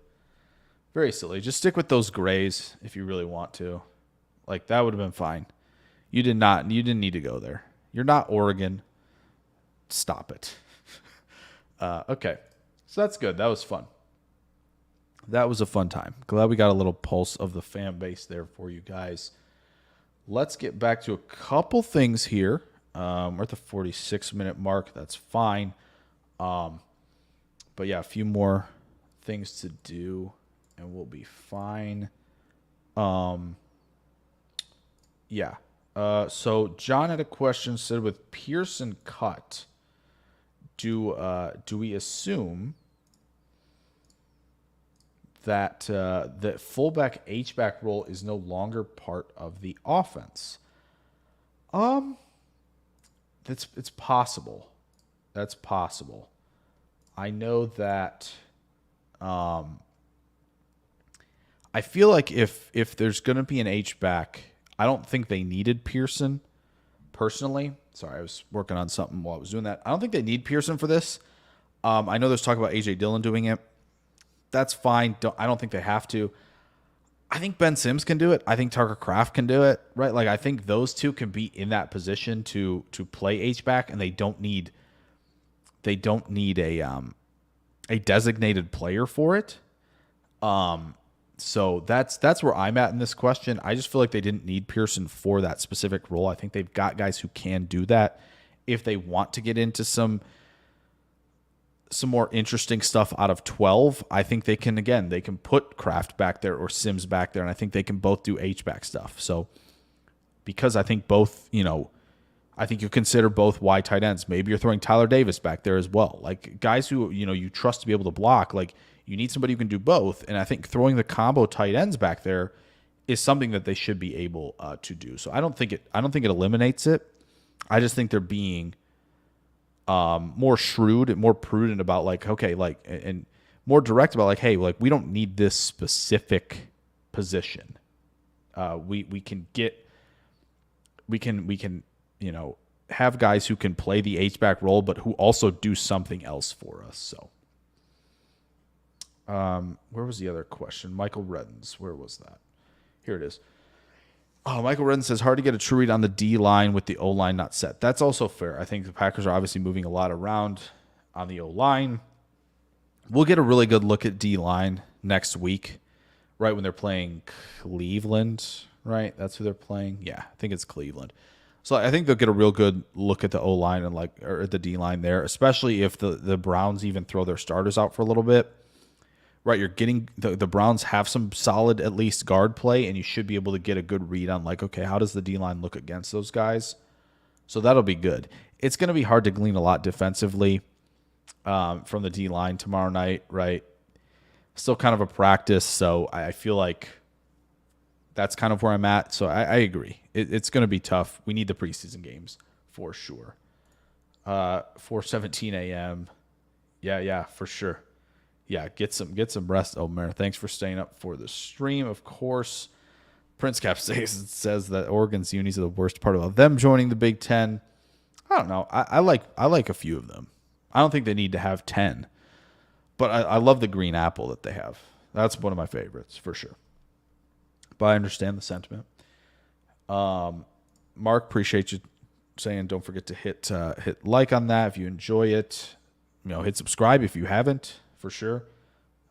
Very silly. Just stick with those grays if you really want to. Like, that would have been fine. You didn't need to go there. You're not Oregon. Stop it. Okay. So that's good. That was fun. That was a fun time. Glad we got a little pulse of the fan base there for you guys. Let's get back to a couple things here. We're at the 46-minute mark. That's fine. But yeah, a few more things to do, and we'll be fine. Yeah. So John had a question, said with Pearson cut, do we assume that the fullback H-back role is no longer part of the offense? It's possible. That's possible. I know that I feel like if there's going to be an H-back, I don't think they needed Pearson personally. Sorry, I was working on something while I was doing that. I don't think they need Pearson for this. I know there's talk about A.J. Dillon doing it. That's fine. I don't think they have to. I think Ben Sims can do it. I think Tucker Kraft can do it, right? Like, I think those two can be in that position to play H-back, and they don't need a designated player for it. So that's where I'm at in this question. I just feel like they didn't need Pearson for that specific role. I think they've got guys who can do that. If they want to get into some more interesting stuff out of 12, I think they can put Kraft back there or Sims back there, and I think they can both do H-back stuff. So because I think both, I think you consider both wide tight ends. Maybe you're throwing Tyler Davis back there as well. Like, guys who, you trust to be able to block, like, you need somebody who can do both. And I think throwing the combo tight ends back there is something that they should be able to do. So I don't think it eliminates it. I just think they're being more shrewd and more prudent about, like, okay, like, and more direct about, like, hey, like, we don't need this specific position. We can have guys who can play the H-back role, but who also do something else for us. So, where was the other question? Michael Reddens. Where was that? Here it is. Oh, Michael Redden says, hard to get a true read on the D-line with the O-line not set. That's also fair. I think the Packers are obviously moving a lot around on the O-line. We'll get a really good look at D-line next week, right, when they're playing Cleveland, right? That's who they're playing? Yeah, I think it's Cleveland. So I think they'll get a real good look at the O-line and or the D-line there, especially if the Browns even throw their starters out for a little bit. Right, you're getting the Browns have some solid, at least, guard play, and you should be able to get a good read on, like, okay, how does the D-line look against those guys? So that'll be good. It's going to be hard to glean a lot defensively from the D-line tomorrow night, right? Still kind of a practice, so I feel like that's kind of where I'm at. So I agree. It's going to be tough. We need the preseason games for sure. 4:17 a.m. Yeah, for sure. Yeah, get some rest, Omer. Thanks for staying up for the stream, of course. Prince Cap says that Oregon's unis are the worst part about them joining the Big Ten. I don't know. I like a few of them. I don't think they need to have 10. But I love the green apple that they have. That's one of my favorites, for sure. But I understand the sentiment. Mark, appreciate you saying don't forget to hit like on that if you enjoy it. Hit subscribe if you haven't. For sure.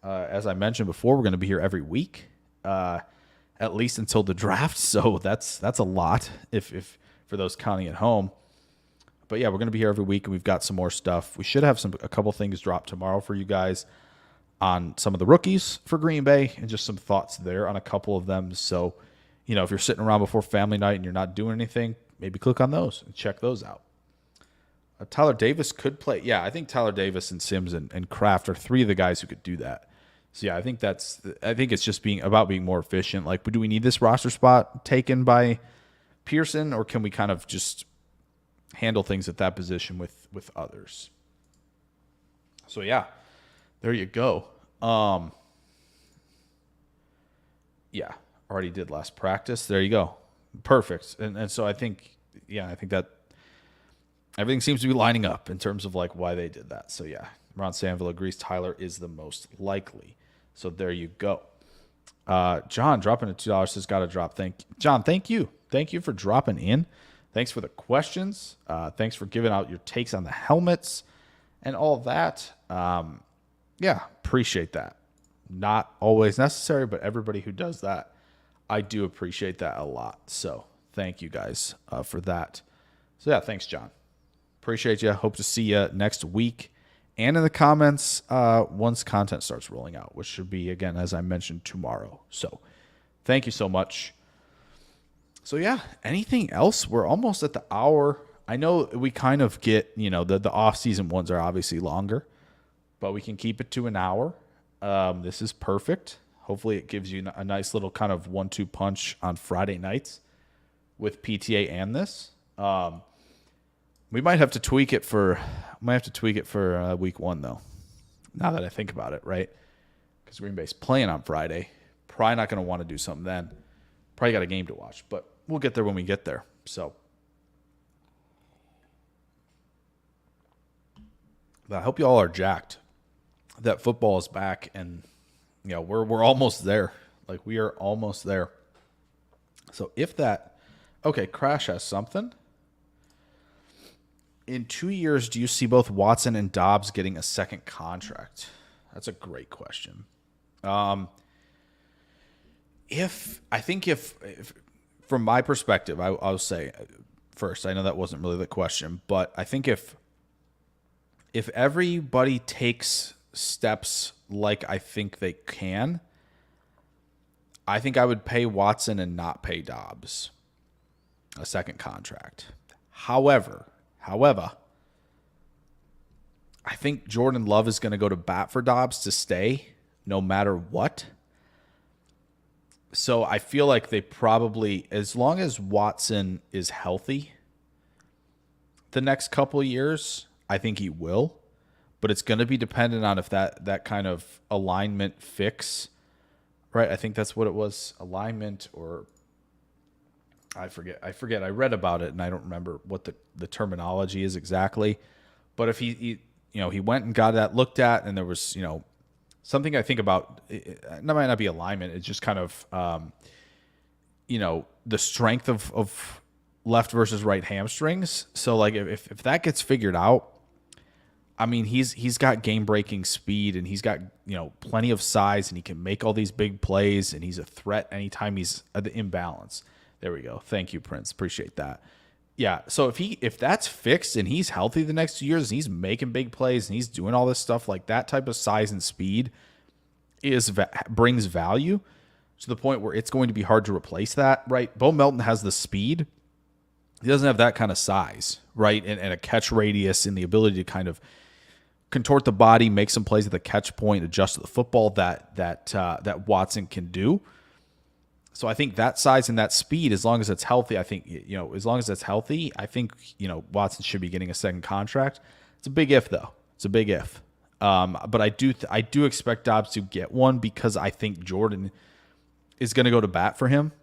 As I mentioned before, we're going to be here every week, at least until the draft. So that's a lot if for those counting at home. But yeah, we're going to be here every week, and we've got some more stuff. We should have a couple things drop tomorrow for you guys on some of the rookies for Green Bay and just some thoughts there on a couple of them. So, if you're sitting around before family night and you're not doing anything, maybe click on those and check those out. Tyler Davis could play. Yeah, I think Tyler Davis and Sims and Kraft are three of the guys who could do that. So yeah, I think it's just being more efficient. Like, do we need this roster spot taken by Pearson, or can we kind of just handle things at that position with others? So yeah, there you go. Yeah, already did last practice. There you go. Perfect. And so I think that everything seems to be lining up in terms of like why they did that. So yeah, Ron Sanville agrees Tyler is the most likely. So there you go. John dropping a $2 says got to drop. John, thank you. Thank you for dropping in. Thanks for the questions. Thanks for giving out your takes on the helmets and all of that. Yeah, appreciate that. Not always necessary, but everybody who does that, I do appreciate that a lot. So thank you guys for that. So yeah, thanks, John. Appreciate you. Hope to see you next week and in the comments once content starts rolling out, which should be, again, as I mentioned, tomorrow. So thank you so much. So yeah, anything else? We're almost at the hour. I know we kind of get, the off-season ones are obviously longer, but we can keep it to an hour. This is perfect. Hopefully it gives you a nice little kind of 1-2 punch on Friday nights with PTA and this. We might have to tweak it for week one, though, now that I think about it, right? Because Green Bay's playing on Friday. Probably not going to want to do something then. Probably got a game to watch, but we'll get there when we get there. So I hope you all are jacked that football is back, and we're almost there. Like, we are almost there. So Crash has something. In 2 years, do you see both Watson and Dobbs getting a second contract? That's a great question. If from my perspective, I'll say first, I know that wasn't really the question, but I think if everybody takes steps like I think they can, I think I would pay Watson and not pay Dobbs a second contract. However, I think Jordan Love is going to go to bat for Dobbs to stay no matter what. So I feel like they probably, as long as Watson is healthy the next couple of years, I think he will. But it's going to be dependent on if that kind of alignment fix, right? I think that's what it was, alignment, or I forget. I read about it and I don't remember what the terminology is exactly. But if he went and got that looked at, and there was, something I think about, it might not be alignment. It's just kind of, the strength of left versus right hamstrings. So like if that gets figured out, I mean, he's got game-breaking speed, and he's got, plenty of size, and he can make all these big plays, and he's a threat anytime he's at the imbalance. There we go. Thank you, Prince. Appreciate that. Yeah, so if that's fixed and he's healthy the next 2 years, and he's making big plays, and he's doing all this stuff, like that type of size and speed brings value to the point where it's going to be hard to replace that, right? Bo Melton has the speed. He doesn't have that kind of size, right? And a catch radius and the ability to kind of contort the body, make some plays at the catch point, adjust to the football that Watson can do. So I think that size and that speed, as long as it's healthy, I think Watson should be getting a second contract. It's a big if, though. It's a big if. But I do expect Dobbs to get one, because I think Jordan is going to go to bat for him.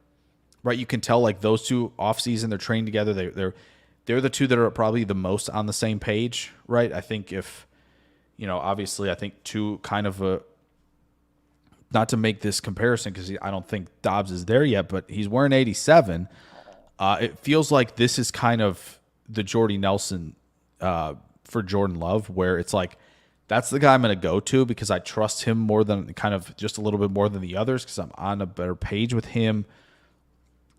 Right? You can tell, like, those two offseason, they're trained together. They're the two that are probably the most on the same page, right? I think obviously, I think two kind of not to make this comparison, because I don't think Dobbs is there yet, but he's wearing 87. It feels like this is kind of the Jordy Nelson for Jordan Love, where it's like, that's the guy I'm going to go to because I trust him more than, kind of just a little bit more than the others, because I'm on a better page with him.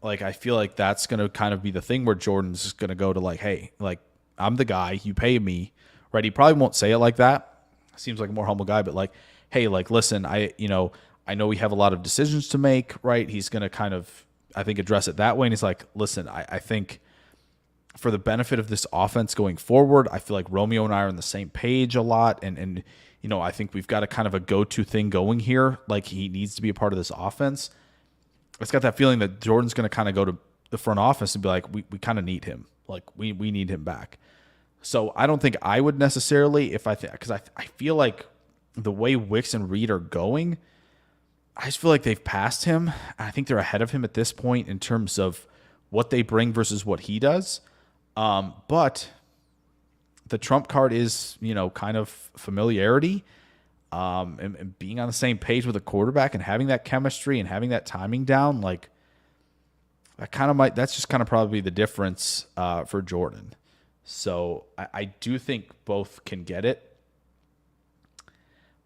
Like, I feel like that's going to kind of be the thing where Jordan's just going to go to, like, hey, like, I'm the guy, you pay me, right? He probably won't say it like that. Seems like a more humble guy, but like, hey, like, listen, I know we have a lot of decisions to make, right? He's going to kind of, I think, address it that way. And he's like, listen, I think for the benefit of this offense going forward, I feel like Romeo and I are on the same page a lot. And I think we've got a kind of a go-to thing going here. Like, he needs to be a part of this offense. It's got that feeling that Jordan's going to kind of go to the front office and be like, we kind of need him. Like, we need him back. So I don't think I would necessarily, because I feel like the way Wicks and Reed are going, I just feel like they've passed him. I think they're ahead of him at this point in terms of what they bring versus what he does. But the trump card is, kind of familiarity, and being on the same page with a quarterback and having that chemistry and having that timing down. Like, that's just kind of probably the difference, for Jordan. So I do think both can get it.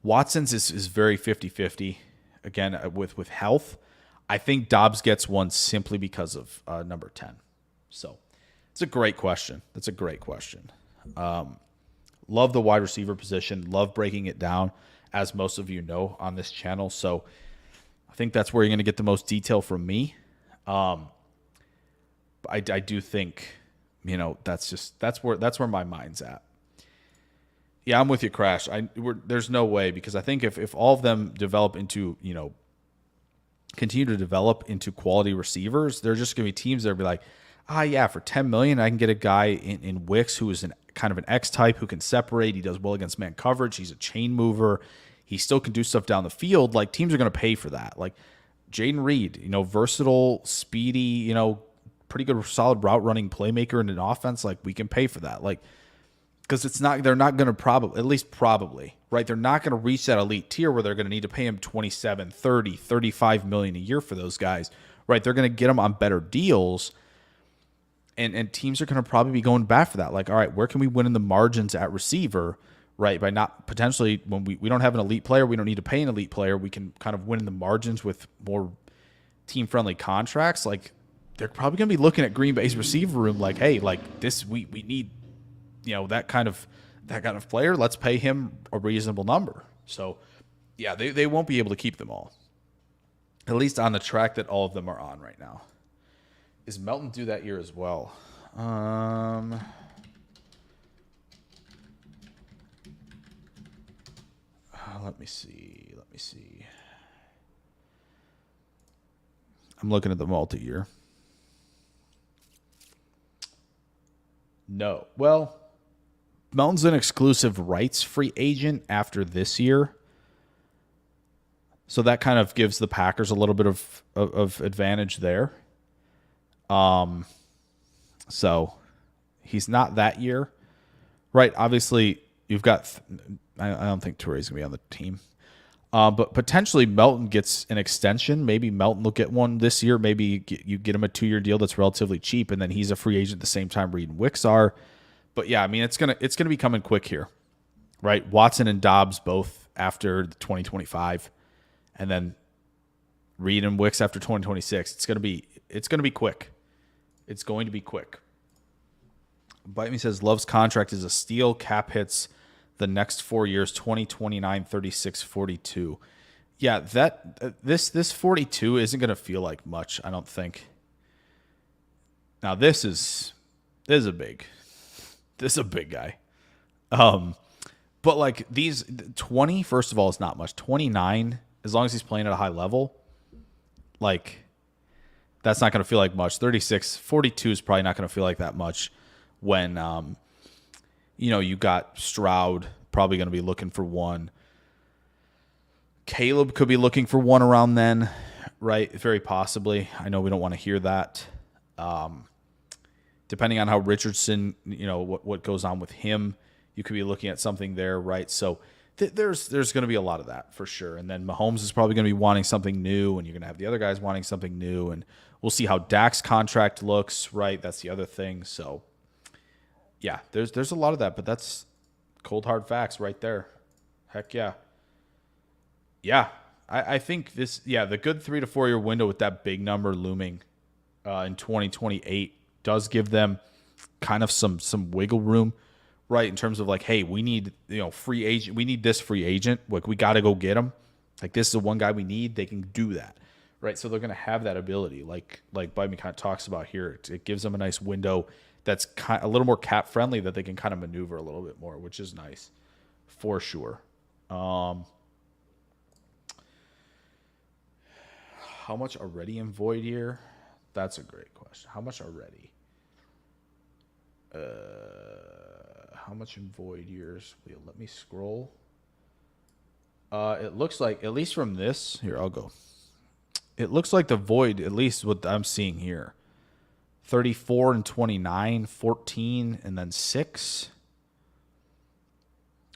Watson's is very 50-50. Again, with health. I think Dobbs gets one simply because of number 10. So it's a great question. That's a great question. Love the wide receiver position. Love breaking it down, as most of you know on this channel. So I think that's where you're going to get the most detail from me. I do think, that's where my mind's at. Yeah, I'm with you, Crash. There's no way, because I think if all of them develop into, continue to develop into quality receivers, they're just going to be teams that will be like, yeah, for $10 million, I can get a guy in Wicks who is kind of an X type, who can separate. He does well against man coverage. He's a chain mover. He still can do stuff down the field. Like, teams are going to pay for that. Like Jaden Reed, versatile, speedy, pretty good, solid route running playmaker in an offense. Like, we can pay for that. Like, because they're not going to probably, right? They're not going to reach that elite tier where they're going to need to pay him 27, 30, 35 million a year for those guys, right? They're going to get them on better deals. And teams are going to probably be going back for that. Like, all right, where can we win in the margins at receiver, right? By not potentially, when we don't have an elite player, we don't need to pay an elite player. We can kind of win in the margins with more team-friendly contracts. Like, they're probably going to be looking at Green Bay's receiver room like, hey, like this, we need, that kind of player. Let's pay him a reasonable number. So, yeah, they won't be able to keep them all, at least on the track that all of them are on right now. Is Melton due that year as well? Let me see. I'm looking at the multi-year. No. Well, Melton's an exclusive rights free agent after this year. So that kind of gives the Packers a little bit of advantage there. So he's not that year, right? Obviously, you've got. I don't think Touré's gonna be on the team, but potentially Melton gets an extension. Maybe Melton will get one this year. Maybe you get him a 2-year deal that's relatively cheap, and then he's a free agent at the same time Reed and Wicks are. But yeah, I mean, it's gonna be coming quick here, right? Watson and Dobbs both after 2025, and then Reed and Wicks after 2026. It's gonna be quick. It's going to be quick. Bite Me says Love's contract is a steal. Cap hits the next 4 years, 20, 29, 36, 42. Yeah, this 42 isn't going to feel like much, I don't think. Now this is a big guy. But like these 20, first of all, is not much. 29, as long as he's playing at a high level, like, that's not going to feel like much. 36, 42 is probably not going to feel like that much when, you got Stroud probably going to be looking for one. Caleb could be looking for one around then, right? Very possibly. I know we don't want to hear that. Depending on how Richardson, what goes on with him, you could be looking at something there, right? So there's going to be a lot of that for sure. And then Mahomes is probably going to be wanting something new, and you're going to have the other guys wanting something new, and we'll see how Dak's contract looks, right? That's the other thing. So, yeah, there's a lot of that, but that's cold, hard facts right there. Heck yeah. Yeah, I think the good 3 to 4 year window with that big number looming in 2028 does give them kind of some wiggle room, right? In terms of like, hey, we need, free agent. We need this free agent. Like, we got to go get him. Like, this is the one guy we need. They can do that. Right, so they're going to have that ability, like Biden kind of talks about here. It gives them a nice window that's a little more cap friendly that they can kind of maneuver a little bit more, which is nice for sure. How much already in void year? That's a great question. How much already? How much in void years? Let me scroll. It looks like, at least from this, here, I'll go. It looks like the void, at least what I'm seeing here, 34 and 29, 14, and then 6.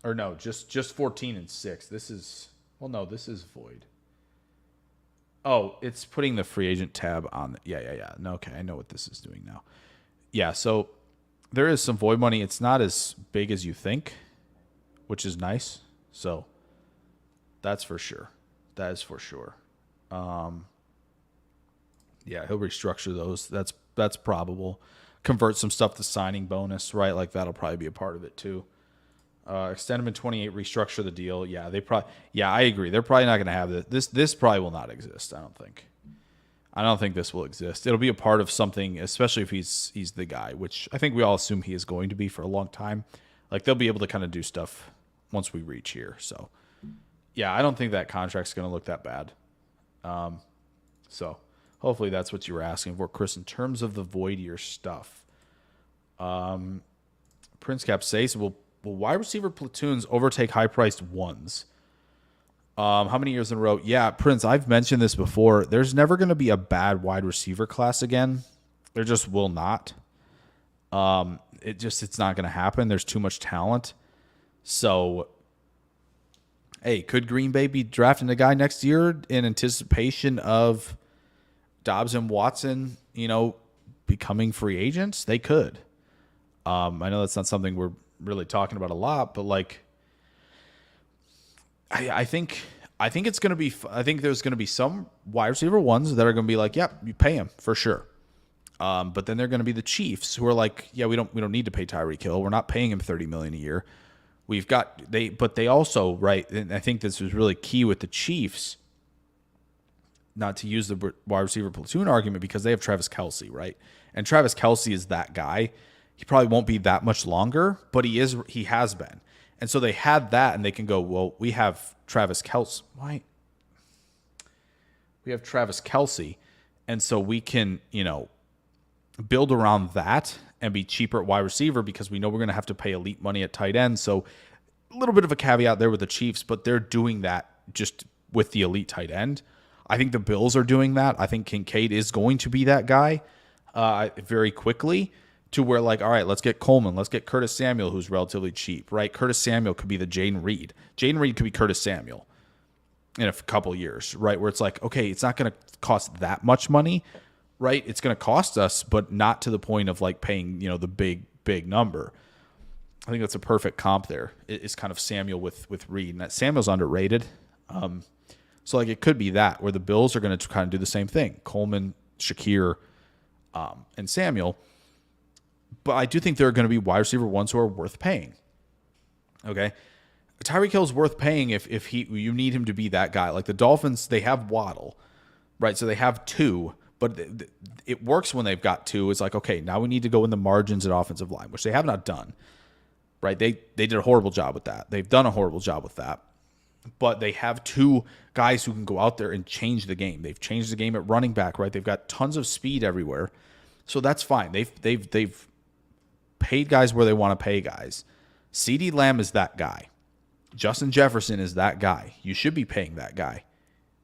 Or no, just 14 and 6. This is, well, no, this is void. Oh, it's putting the free agent tab on. Yeah. No, okay, I know what this is doing now. Yeah, so there is some void money. It's not as big as you think, which is nice. So that's for sure. That is for sure. Yeah, he'll restructure those. That's probable. Convert some stuff to signing bonus, right? Like that'll probably be a part of it too. Extend them in 28, restructure the deal. Yeah, I agree. They're probably not going to have this. This probably will not exist. I don't think this will exist. It'll be a part of something, especially if he's the guy, which I think we all assume he is going to be for a long time. Like they'll be able to kind of do stuff once we reach here. So yeah, I don't think that contract's going to look that bad. So hopefully that's what you were asking for, Chris, in terms of the void year stuff. Prince Cap says, will wide receiver platoons overtake high-priced ones? How many years in a row? Yeah, Prince, I've mentioned this before. There's never going to be a bad wide receiver class again. There just will not. It's not going to happen. There's too much talent. So, hey, could Green Bay be drafting a guy next year in anticipation of Dobbs and Watson, becoming free agents? They could. I know that's not something we're really talking about a lot, but like, I think it's going to be, I think there's going to be some wide receiver ones that are going to be like, yep, you pay him for sure. But then they're going to be the Chiefs who are like, yeah, we don't need to pay Tyreek Hill. We're not paying him $30 million a year. But they also, right. And I think this was really key with the Chiefs, not to use the wide receiver platoon argument, because they have Travis Kelce, right? And Travis Kelce is that guy. He probably won't be that much longer, but he has been. And so they had that, and they can go, well, we have Travis Kelce. Why? We have Travis Kelce, and so we can, build around that and be cheaper at wide receiver because we know we're going to have to pay elite money at tight end. So a little bit of a caveat there with the Chiefs, but they're doing that just with the elite tight end. I think the Bills are doing that. I think Kincaid is going to be that guy very quickly, to where, like, all right, let's get Coleman. Let's get Curtis Samuel, who's relatively cheap, right? Curtis Samuel could be the Jaden Reed. Jaden Reed could be Curtis Samuel in a couple years, right? Where it's like, okay, it's not going to cost that much money, right? It's going to cost us, but not to the point of like paying, the big number. I think that's a perfect comp there. It's kind of Samuel with Reed, and that Samuel's underrated. So like it could be that where the Bills are going to kind of do the same thing: Coleman, Shakir, and Samuel. But I do think there are going to be wide receiver ones who are worth paying. Okay, Tyreek Hill's worth paying if you need him to be that guy. Like the Dolphins, they have Waddle, right? So they have two, but it works when they've got two. It's like, okay, now we need to go in the margins at offensive line, which they have not done. Right? They did a horrible job with that. They've done a horrible job with that. But they have two guys who can go out there and change the game. They've changed the game at running back, right? They've got tons of speed everywhere. So that's fine. They've paid guys where they want to pay guys. CeeDee Lamb is that guy. Justin Jefferson is that guy. You should be paying that guy.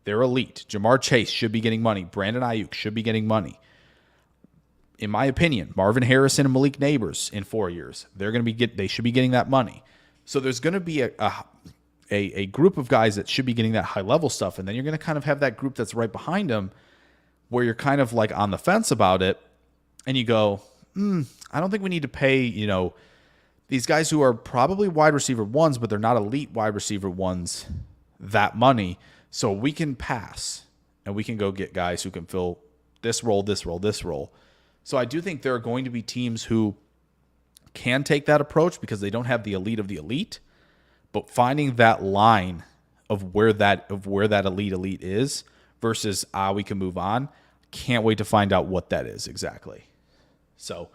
They're elite. Jamar Chase should be getting money. Brandon Ayuk should be getting money. In my opinion, Marvin Harrison and Malik Neighbors in 4 years, they should be getting that money. So there's going to be a group of guys that should be getting that high level stuff, and then you're going to kind of have that group that's right behind them, where you're kind of like on the fence about it, and you go, I don't think we need to pay, these guys who are probably wide receiver ones, but they're not elite wide receiver ones, that money. So we can pass, and we can go get guys who can fill this role, this role, this role. So I do think there are going to be teams who can take that approach because they don't have the elite of the elite, but finding that line of where that elite is versus we can move on. Can't wait to find out what that is exactly. So,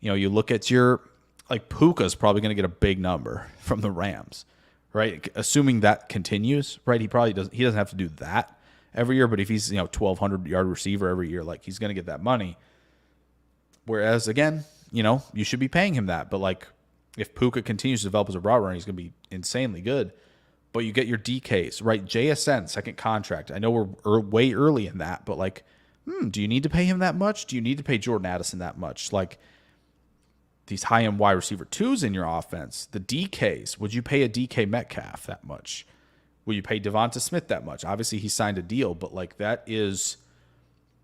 You look at your, like, Puka's probably going to get a big number from the Rams, right? Assuming that continues, right? He doesn't have to do that every year, but if he's, 1,200 yard receiver every year, like, he's going to get that money. Whereas, again, you should be paying him that. But, like, if Puka continues to develop as a route runner, he's going to be insanely good. But you get your DKs, right? JSN, second contract. I know we're way early in that, but, like, do you need to pay him that much? Do you need to pay Jordan Addison that much? Like, these high-end wide receiver twos in your offense, the DKs, would you pay a DK Metcalf that much? Will you pay Devonta Smith that much? Obviously, he signed a deal, but, like, that is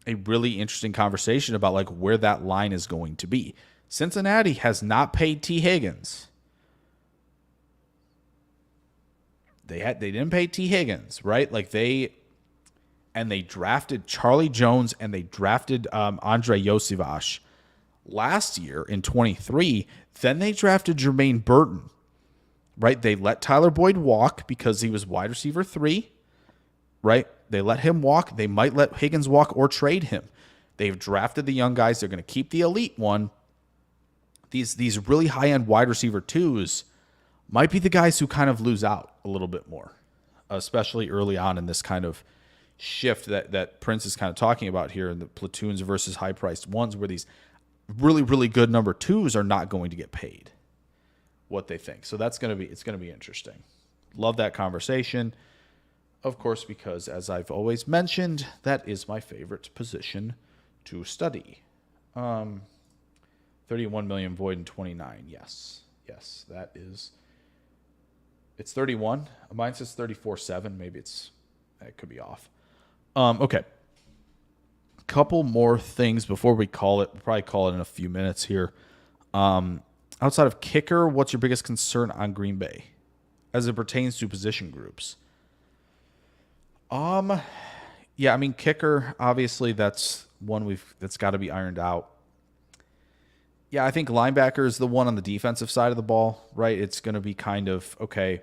a really interesting conversation about, like, where that line is going to be. Cincinnati has not paid T. Higgins. They didn't pay T. Higgins, right? Like, they drafted Charlie Jones and they drafted Andre Yosivach last year in 23. Then they drafted Jermaine Burton, right? They let Tyler Boyd walk because he was wide receiver 3, right? They let him walk. They might let Higgins walk or trade him. They've drafted the young guys. They're going to keep the elite one. These really high-end wide receiver twos might be the guys who kind of lose out a little bit more, especially early on in this kind of shift that Prince is kind of talking about here in the platoons versus high-priced ones, where these really, really good number twos are not going to get paid what they think. So it's going to be interesting. Love that conversation, of course, because as I've always mentioned, that is my favorite position to study. 31 million void in 29. Yes, that is. It's 31. Mine says 34.7. Maybe that could be off. Okay. Couple more things before we call it. We'll probably call it in a few minutes here. Outside of kicker, what's your biggest concern on Green Bay as it pertains to position groups? Yeah, I mean, kicker, obviously that's one that's got to be ironed out. Yeah, I think linebacker is the one on the defensive side of the ball, right? It's going to be kind of, okay,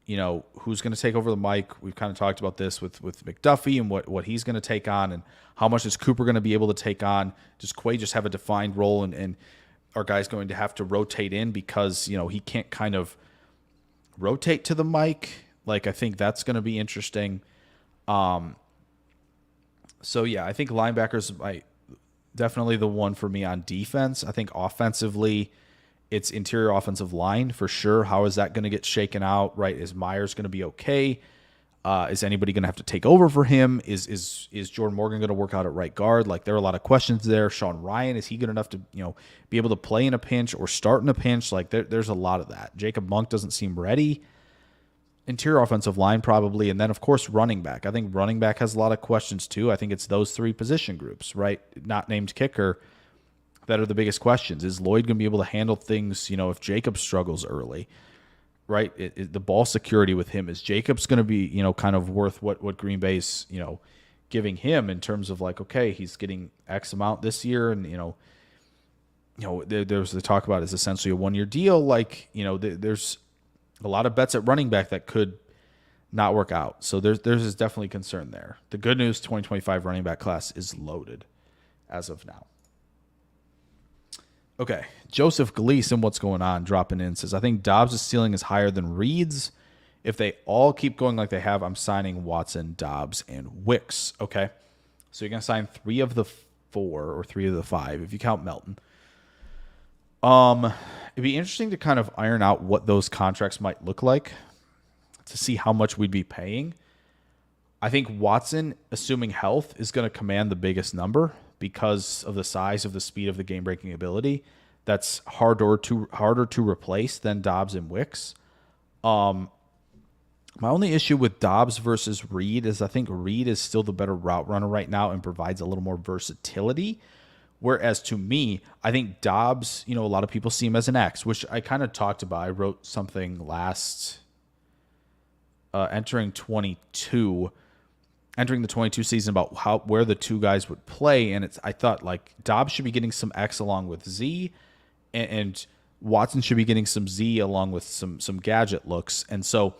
who's going to take over the mic? We've kind of talked about this with McDuffie and what he's going to take on, and how much is Cooper going to be able to take on? Does Quay just have a defined role, and are guys going to have to rotate in because, he can't kind of rotate to the mic? Like, I think that's going to be interesting. So, yeah, I think linebackers definitely the one for me on defense. I think offensively, it's interior offensive line for sure. How is that going to get shaken out, right? Is Myers going to be okay? Is anybody going to have to take over for him? Is Jordan Morgan going to work out at right guard? Like, there are a lot of questions there. Sean Ryan, is he good enough to be able to play in a pinch or start in a pinch? Like, there's a lot of that. Jacob Monk doesn't seem ready. Interior offensive line probably, and then of course running back. I think running back has a lot of questions too. I think it's those three position groups, right? Not named kicker, that are the biggest questions. Is Lloyd going to be able to handle things, if Jacob struggles early, right? The ball security with him, is Jacobs going to be, kind of worth what Green Bay's, giving him in terms of like, okay, he's getting X amount this year, and there's the talk about is essentially a 1-year deal. Like, there's a lot of bets at running back that could not work out. So there's definitely concern there. The good news, 2025 running back class is loaded as of now. Okay, Joseph Gleason, what's going on? Dropping in, says, I think Dobbs' ceiling is higher than Reed's. If they all keep going like they have, I'm signing Watson, Dobbs, and Wicks. Okay, so you're going to sign 3 of the 4 or 3 of the 5 if you count Melton. It'd be interesting to kind of iron out what those contracts might look like to see how much we'd be paying. I think Watson, assuming health, is going to command the biggest number because of the size of the speed of the game-breaking ability. That's harder to replace than Dobbs and Wicks. My only issue with Dobbs versus Reed is I think Reed is still the better route runner right now and provides a little more versatility. Whereas to me, I think Dobbs, a lot of people see him as an X, which I kind of talked about. I wrote something last entering the 22 season about where the two guys would play. And I thought like Dobbs should be getting some X along with Z, and Watson should be getting some Z along with some gadget looks. And so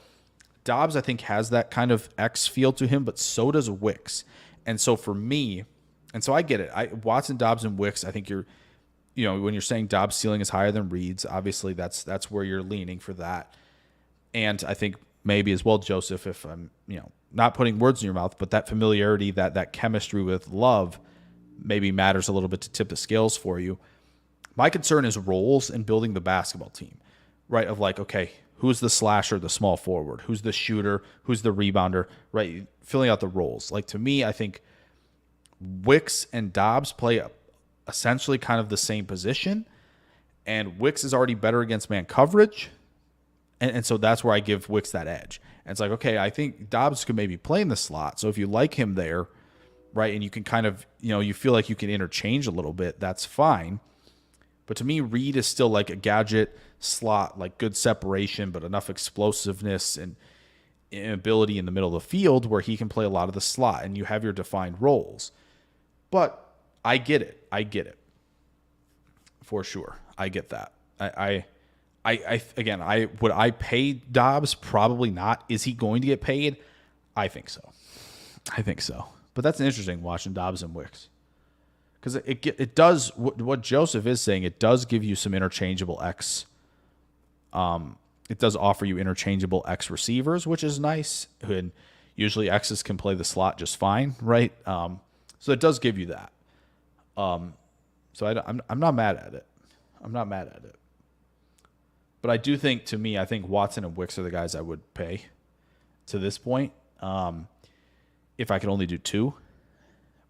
Dobbs, I think, has that kind of X feel to him, but so does Wicks. And so for me, and so I get it. Watson, Dobbs, and Wicks, I think when you're saying Dobbs' ceiling is higher than Reed's, obviously that's where you're leaning for that. And I think maybe as well, Joseph, if I'm, not putting words in your mouth, but that familiarity, that chemistry with Love maybe matters a little bit to tip the scales for you. My concern is roles in building the basketball team, right? Of like, okay, who's the slasher, the small forward? Who's the shooter? Who's the rebounder, right? Filling out the roles. Like, to me, I think Wicks and Dobbs play essentially kind of the same position, and Wicks is already better against man coverage. And so that's where I give Wicks that edge. And it's like, okay, I think Dobbs could maybe play in the slot. So if you like him there, right, and you can kind of, you feel like you can interchange a little bit, that's fine. But to me, Reed is still like a gadget slot, like good separation, but enough explosiveness and ability in the middle of the field where he can play a lot of the slot, and you have your defined roles. But I get it. For sure. I get that. Would I pay Dobbs? Probably not. Is he going to get paid? I think so. But that's interesting, watching Dobbs and Wicks, because it does what Joseph is saying. It does give you some interchangeable X. It does offer you interchangeable X receivers, which is nice. And usually X's can play the slot just fine, right? So it does give you that. So I'm not mad at it. But I do think, I think Watson and Wicks are the guys I would pay to this point. If I could only do two.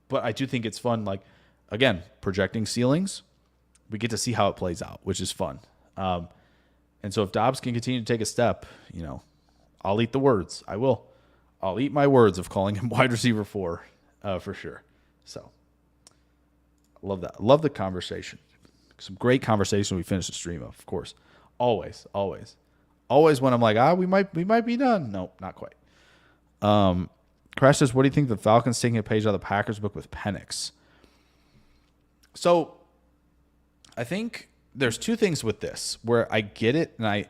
But I do think it's fun, like, again, projecting ceilings. We get to see how it plays out, which is fun. And so if Dobbs can continue to take a step, I'll eat the words. I will. I'll eat my words of calling him wide receiver 4 for sure. So love that. Love the conversation. Some great conversation we finished the stream of course. Always when I'm like, we might be done. Nope, not quite. Crash says, what do you think of the Falcons taking a page out of the Packers book with Penix? So I think there's two things with this where I get it. And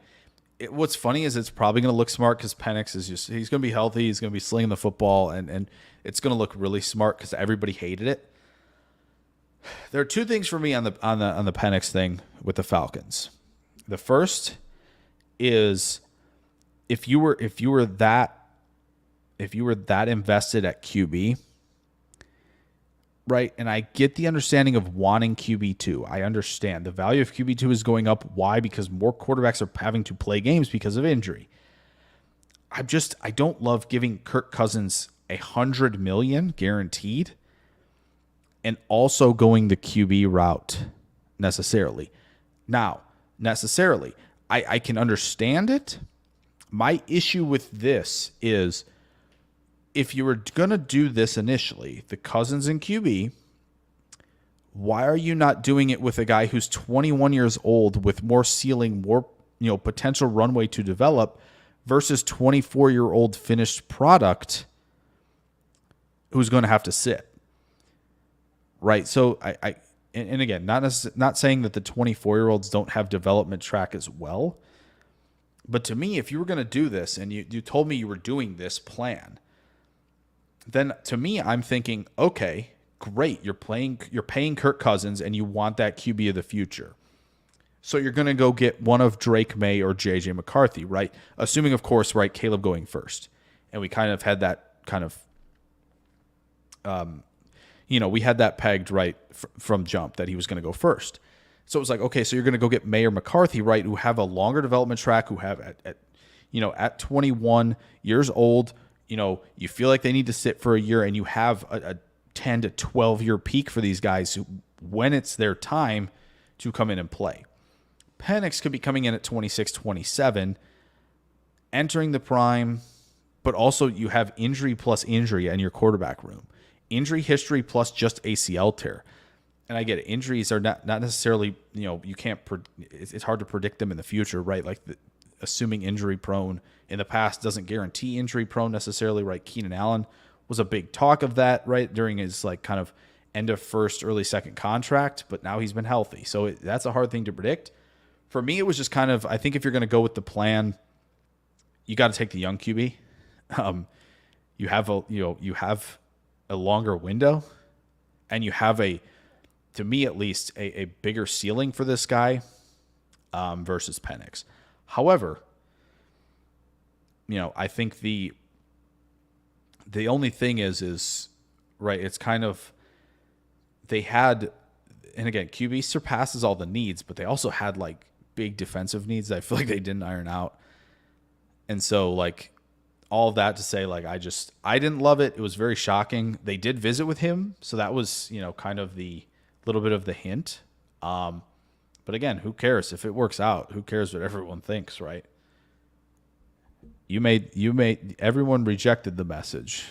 what's funny is it's probably going to look smart because Penix is he's going to be healthy. He's going to be slinging the football, and it's going to look really smart because everybody hated it. There are two things for me on the Penix thing with the Falcons. The first is if you were that invested at QB, right? And I get the understanding of wanting QB2. I understand the value of QB2 is going up. Why? Because more quarterbacks are having to play games because of injury. I don't love giving Kirk Cousins $100 million guaranteed and also going the QB route necessarily. Now, I can understand it. My issue with this is if you were going to do this initially, the Cousins and QB, why are you not doing it with a guy who's 21 years old with more ceiling, more potential runway to develop versus 24-year-old finished product who's going to have to sit? Right? So and again, not saying that the 24-year-olds don't have development track as well, but to me, if you were going to do this and you told me you were doing this plan, then to me, I'm thinking, okay, great. You're paying Kirk Cousins and you want that QB of the future. So you're going to go get one of Drake May or JJ McCarthy, right? Assuming, of course, right, Caleb going first. And we kind of had that kind of, we had that pegged right from jump that he was going to go first. So it was like, okay, so you're going to go get May or McCarthy, right, who have a longer development track, who have at 21 years old, you feel like they need to sit for a year, and you have a 10 to 12 year peak for these guys who, when it's their time to come in and play. Penix could be coming in at 26, 27, entering the prime, but also you have injury plus injury in your quarterback room. Injury history plus just ACL tear. And I get it. Injuries are not necessarily, you can't, it's hard to predict them in the future, right? Like assuming injury prone in the past doesn't guarantee injury prone necessarily, right? Keenan Allen was a big talk of that, right? During his like kind of end of first, early second contract, but now he's been healthy. So that's a hard thing to predict. For me, it was just kind of, I think if you're going to go with the plan, you got to take the young QB. You have a longer window, and you have a to me at least, a bigger ceiling for this guy versus Penix. However, I think the only thing is right. It's kind of they had, and again, QB surpasses all the needs, but they also had like big defensive needs that I feel like they didn't iron out. And so like all of that to say, like I didn't love it. It was very shocking. They did visit with him, so that was kind of the little bit of the hint. But again, who cares if it works out? Who cares what everyone thinks, right? Everyone rejected the message,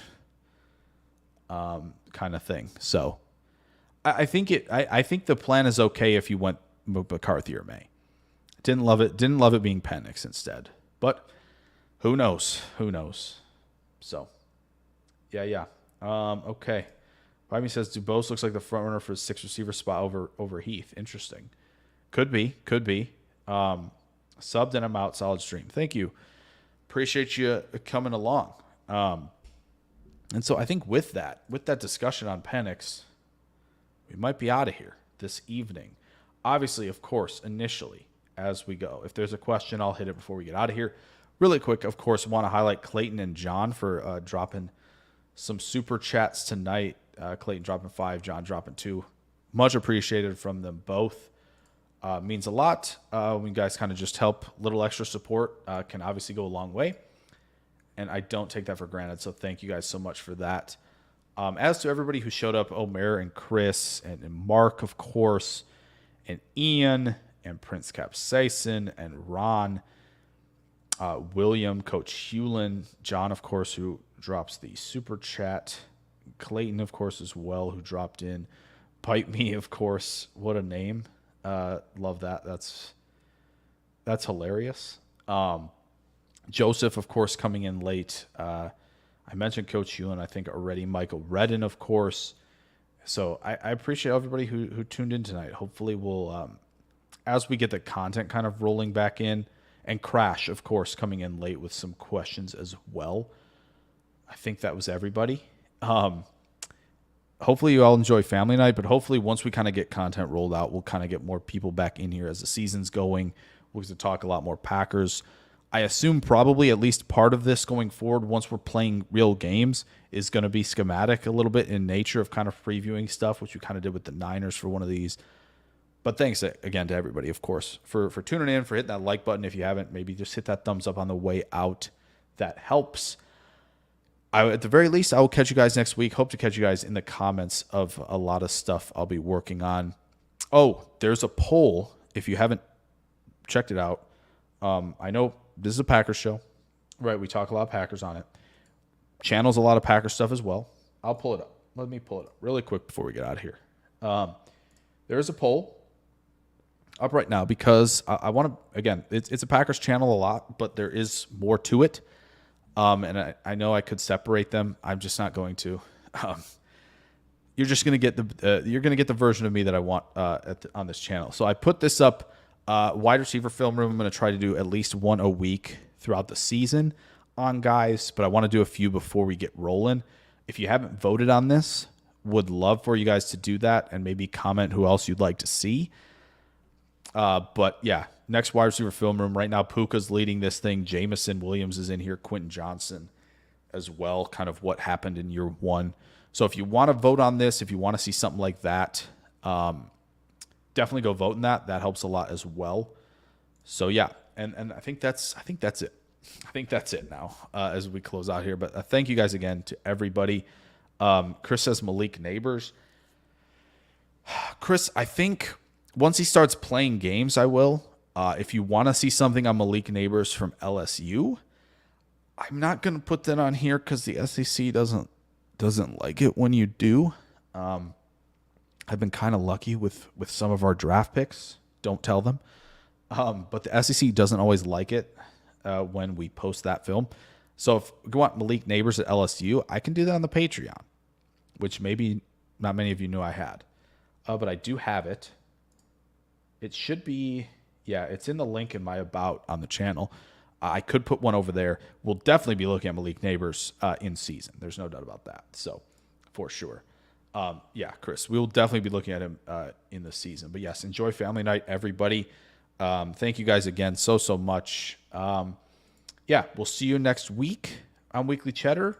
kind of thing. So I think the plan is okay if you went McCarthy or May. Didn't love it being Penix instead, but who knows? So yeah. Okay. Bobby says Dubose looks like the front runner for the 6 receiver spot over Heath. Interesting. Could be. Subbed and I'm out. Solid stream. Thank you. Appreciate you coming along. And so I think with that discussion on Penix, we might be out of here this evening. Obviously, of course, initially as we go, if there's a question, I'll hit it before we get out of here. Really quick, of course, want to highlight Clayton and John for dropping some super chats tonight. Clayton dropping 5, John dropping 2. Much appreciated from them both. Means a lot. When you guys kind of just help, little extra support can obviously go a long way. And I don't take that for granted. So thank you guys so much for that. As to everybody who showed up, Omer and Chris and Mark, of course, and Ian and Prince Capsaicin and Ron, William, Coach Hewlin, John, of course, who drops the super chat, Clayton, of course, as well, who dropped in, Pipe Me, of course. What a name. Love that. That's hilarious. Joseph, of course, coming in late. I mentioned Coach Hewlin, I think already. Michael Redden, of course. So I appreciate everybody who tuned in tonight. Hopefully we'll, as we get the content kind of rolling back in, and Crash, of course, coming in late with some questions as well. I think that was everybody. Hopefully you all enjoy family night, but hopefully once we kind of get content rolled out, we'll kind of get more people back in here as the season's going. We'll get to talk a lot more Packers. I assume probably at least part of this going forward, once we're playing real games, is going to be schematic a little bit in nature of kind of previewing stuff, which we kind of did with the Niners for one of these. But thanks again to everybody, of course, for tuning in, for hitting that like button. If you haven't, maybe just hit that thumbs up on the way out. That helps. At the very least, I will catch you guys next week. Hope to catch you guys in the comments of a lot of stuff I'll be working on. Oh, there's a poll. If you haven't checked it out, I know this is a Packers show, right? We talk a lot of Packers on it. Channel's a lot of Packers stuff as well. I'll pull it up. Let me pull it up really quick before we get out of here. There is a poll up right now because I want to, again, it's a Packers channel a lot, but there is more to it. And I know I could separate them. I'm just not going to. You're just going to get the version of me that I want on this channel. So I put this up, wide receiver film room. I'm going to try to do at least one a week throughout the season on guys, but I want to do a few before we get rolling. If you haven't voted on this, would love for you guys to do that and maybe comment who else you'd like to see. But yeah, next wide receiver film room. Right now, Puka's leading this thing. Jamison Williams is in here. Quentin Johnson as well, kind of what happened in year one. So if you want to vote on this, if you want to see something like that, definitely go vote in that. That helps a lot as well. So yeah, and I think that's it. I think that's it now as we close out here. But thank you guys again to everybody. Chris says Malik Neighbors. Chris, I think once he starts playing games, I will. If you want to see something on Malik Neighbors from LSU, I'm not going to put that on here because the SEC doesn't like it when you do. I've been kind of lucky with some of our draft picks. Don't tell them. But the SEC doesn't always like it when we post that film. So if you want Malik Neighbors at LSU, I can do that on the Patreon, which maybe not many of you knew I had. But I do have it. It should be, yeah, it's in the link in my About on the channel. I could put one over there. We'll definitely be looking at Malik Neighbors in season. There's no doubt about that. So, for sure. Yeah, Chris, we will definitely be looking at him in the season. But yes, enjoy family night, everybody. Thank you guys again so much. Yeah, we'll see you next week on Weekly Cheddar.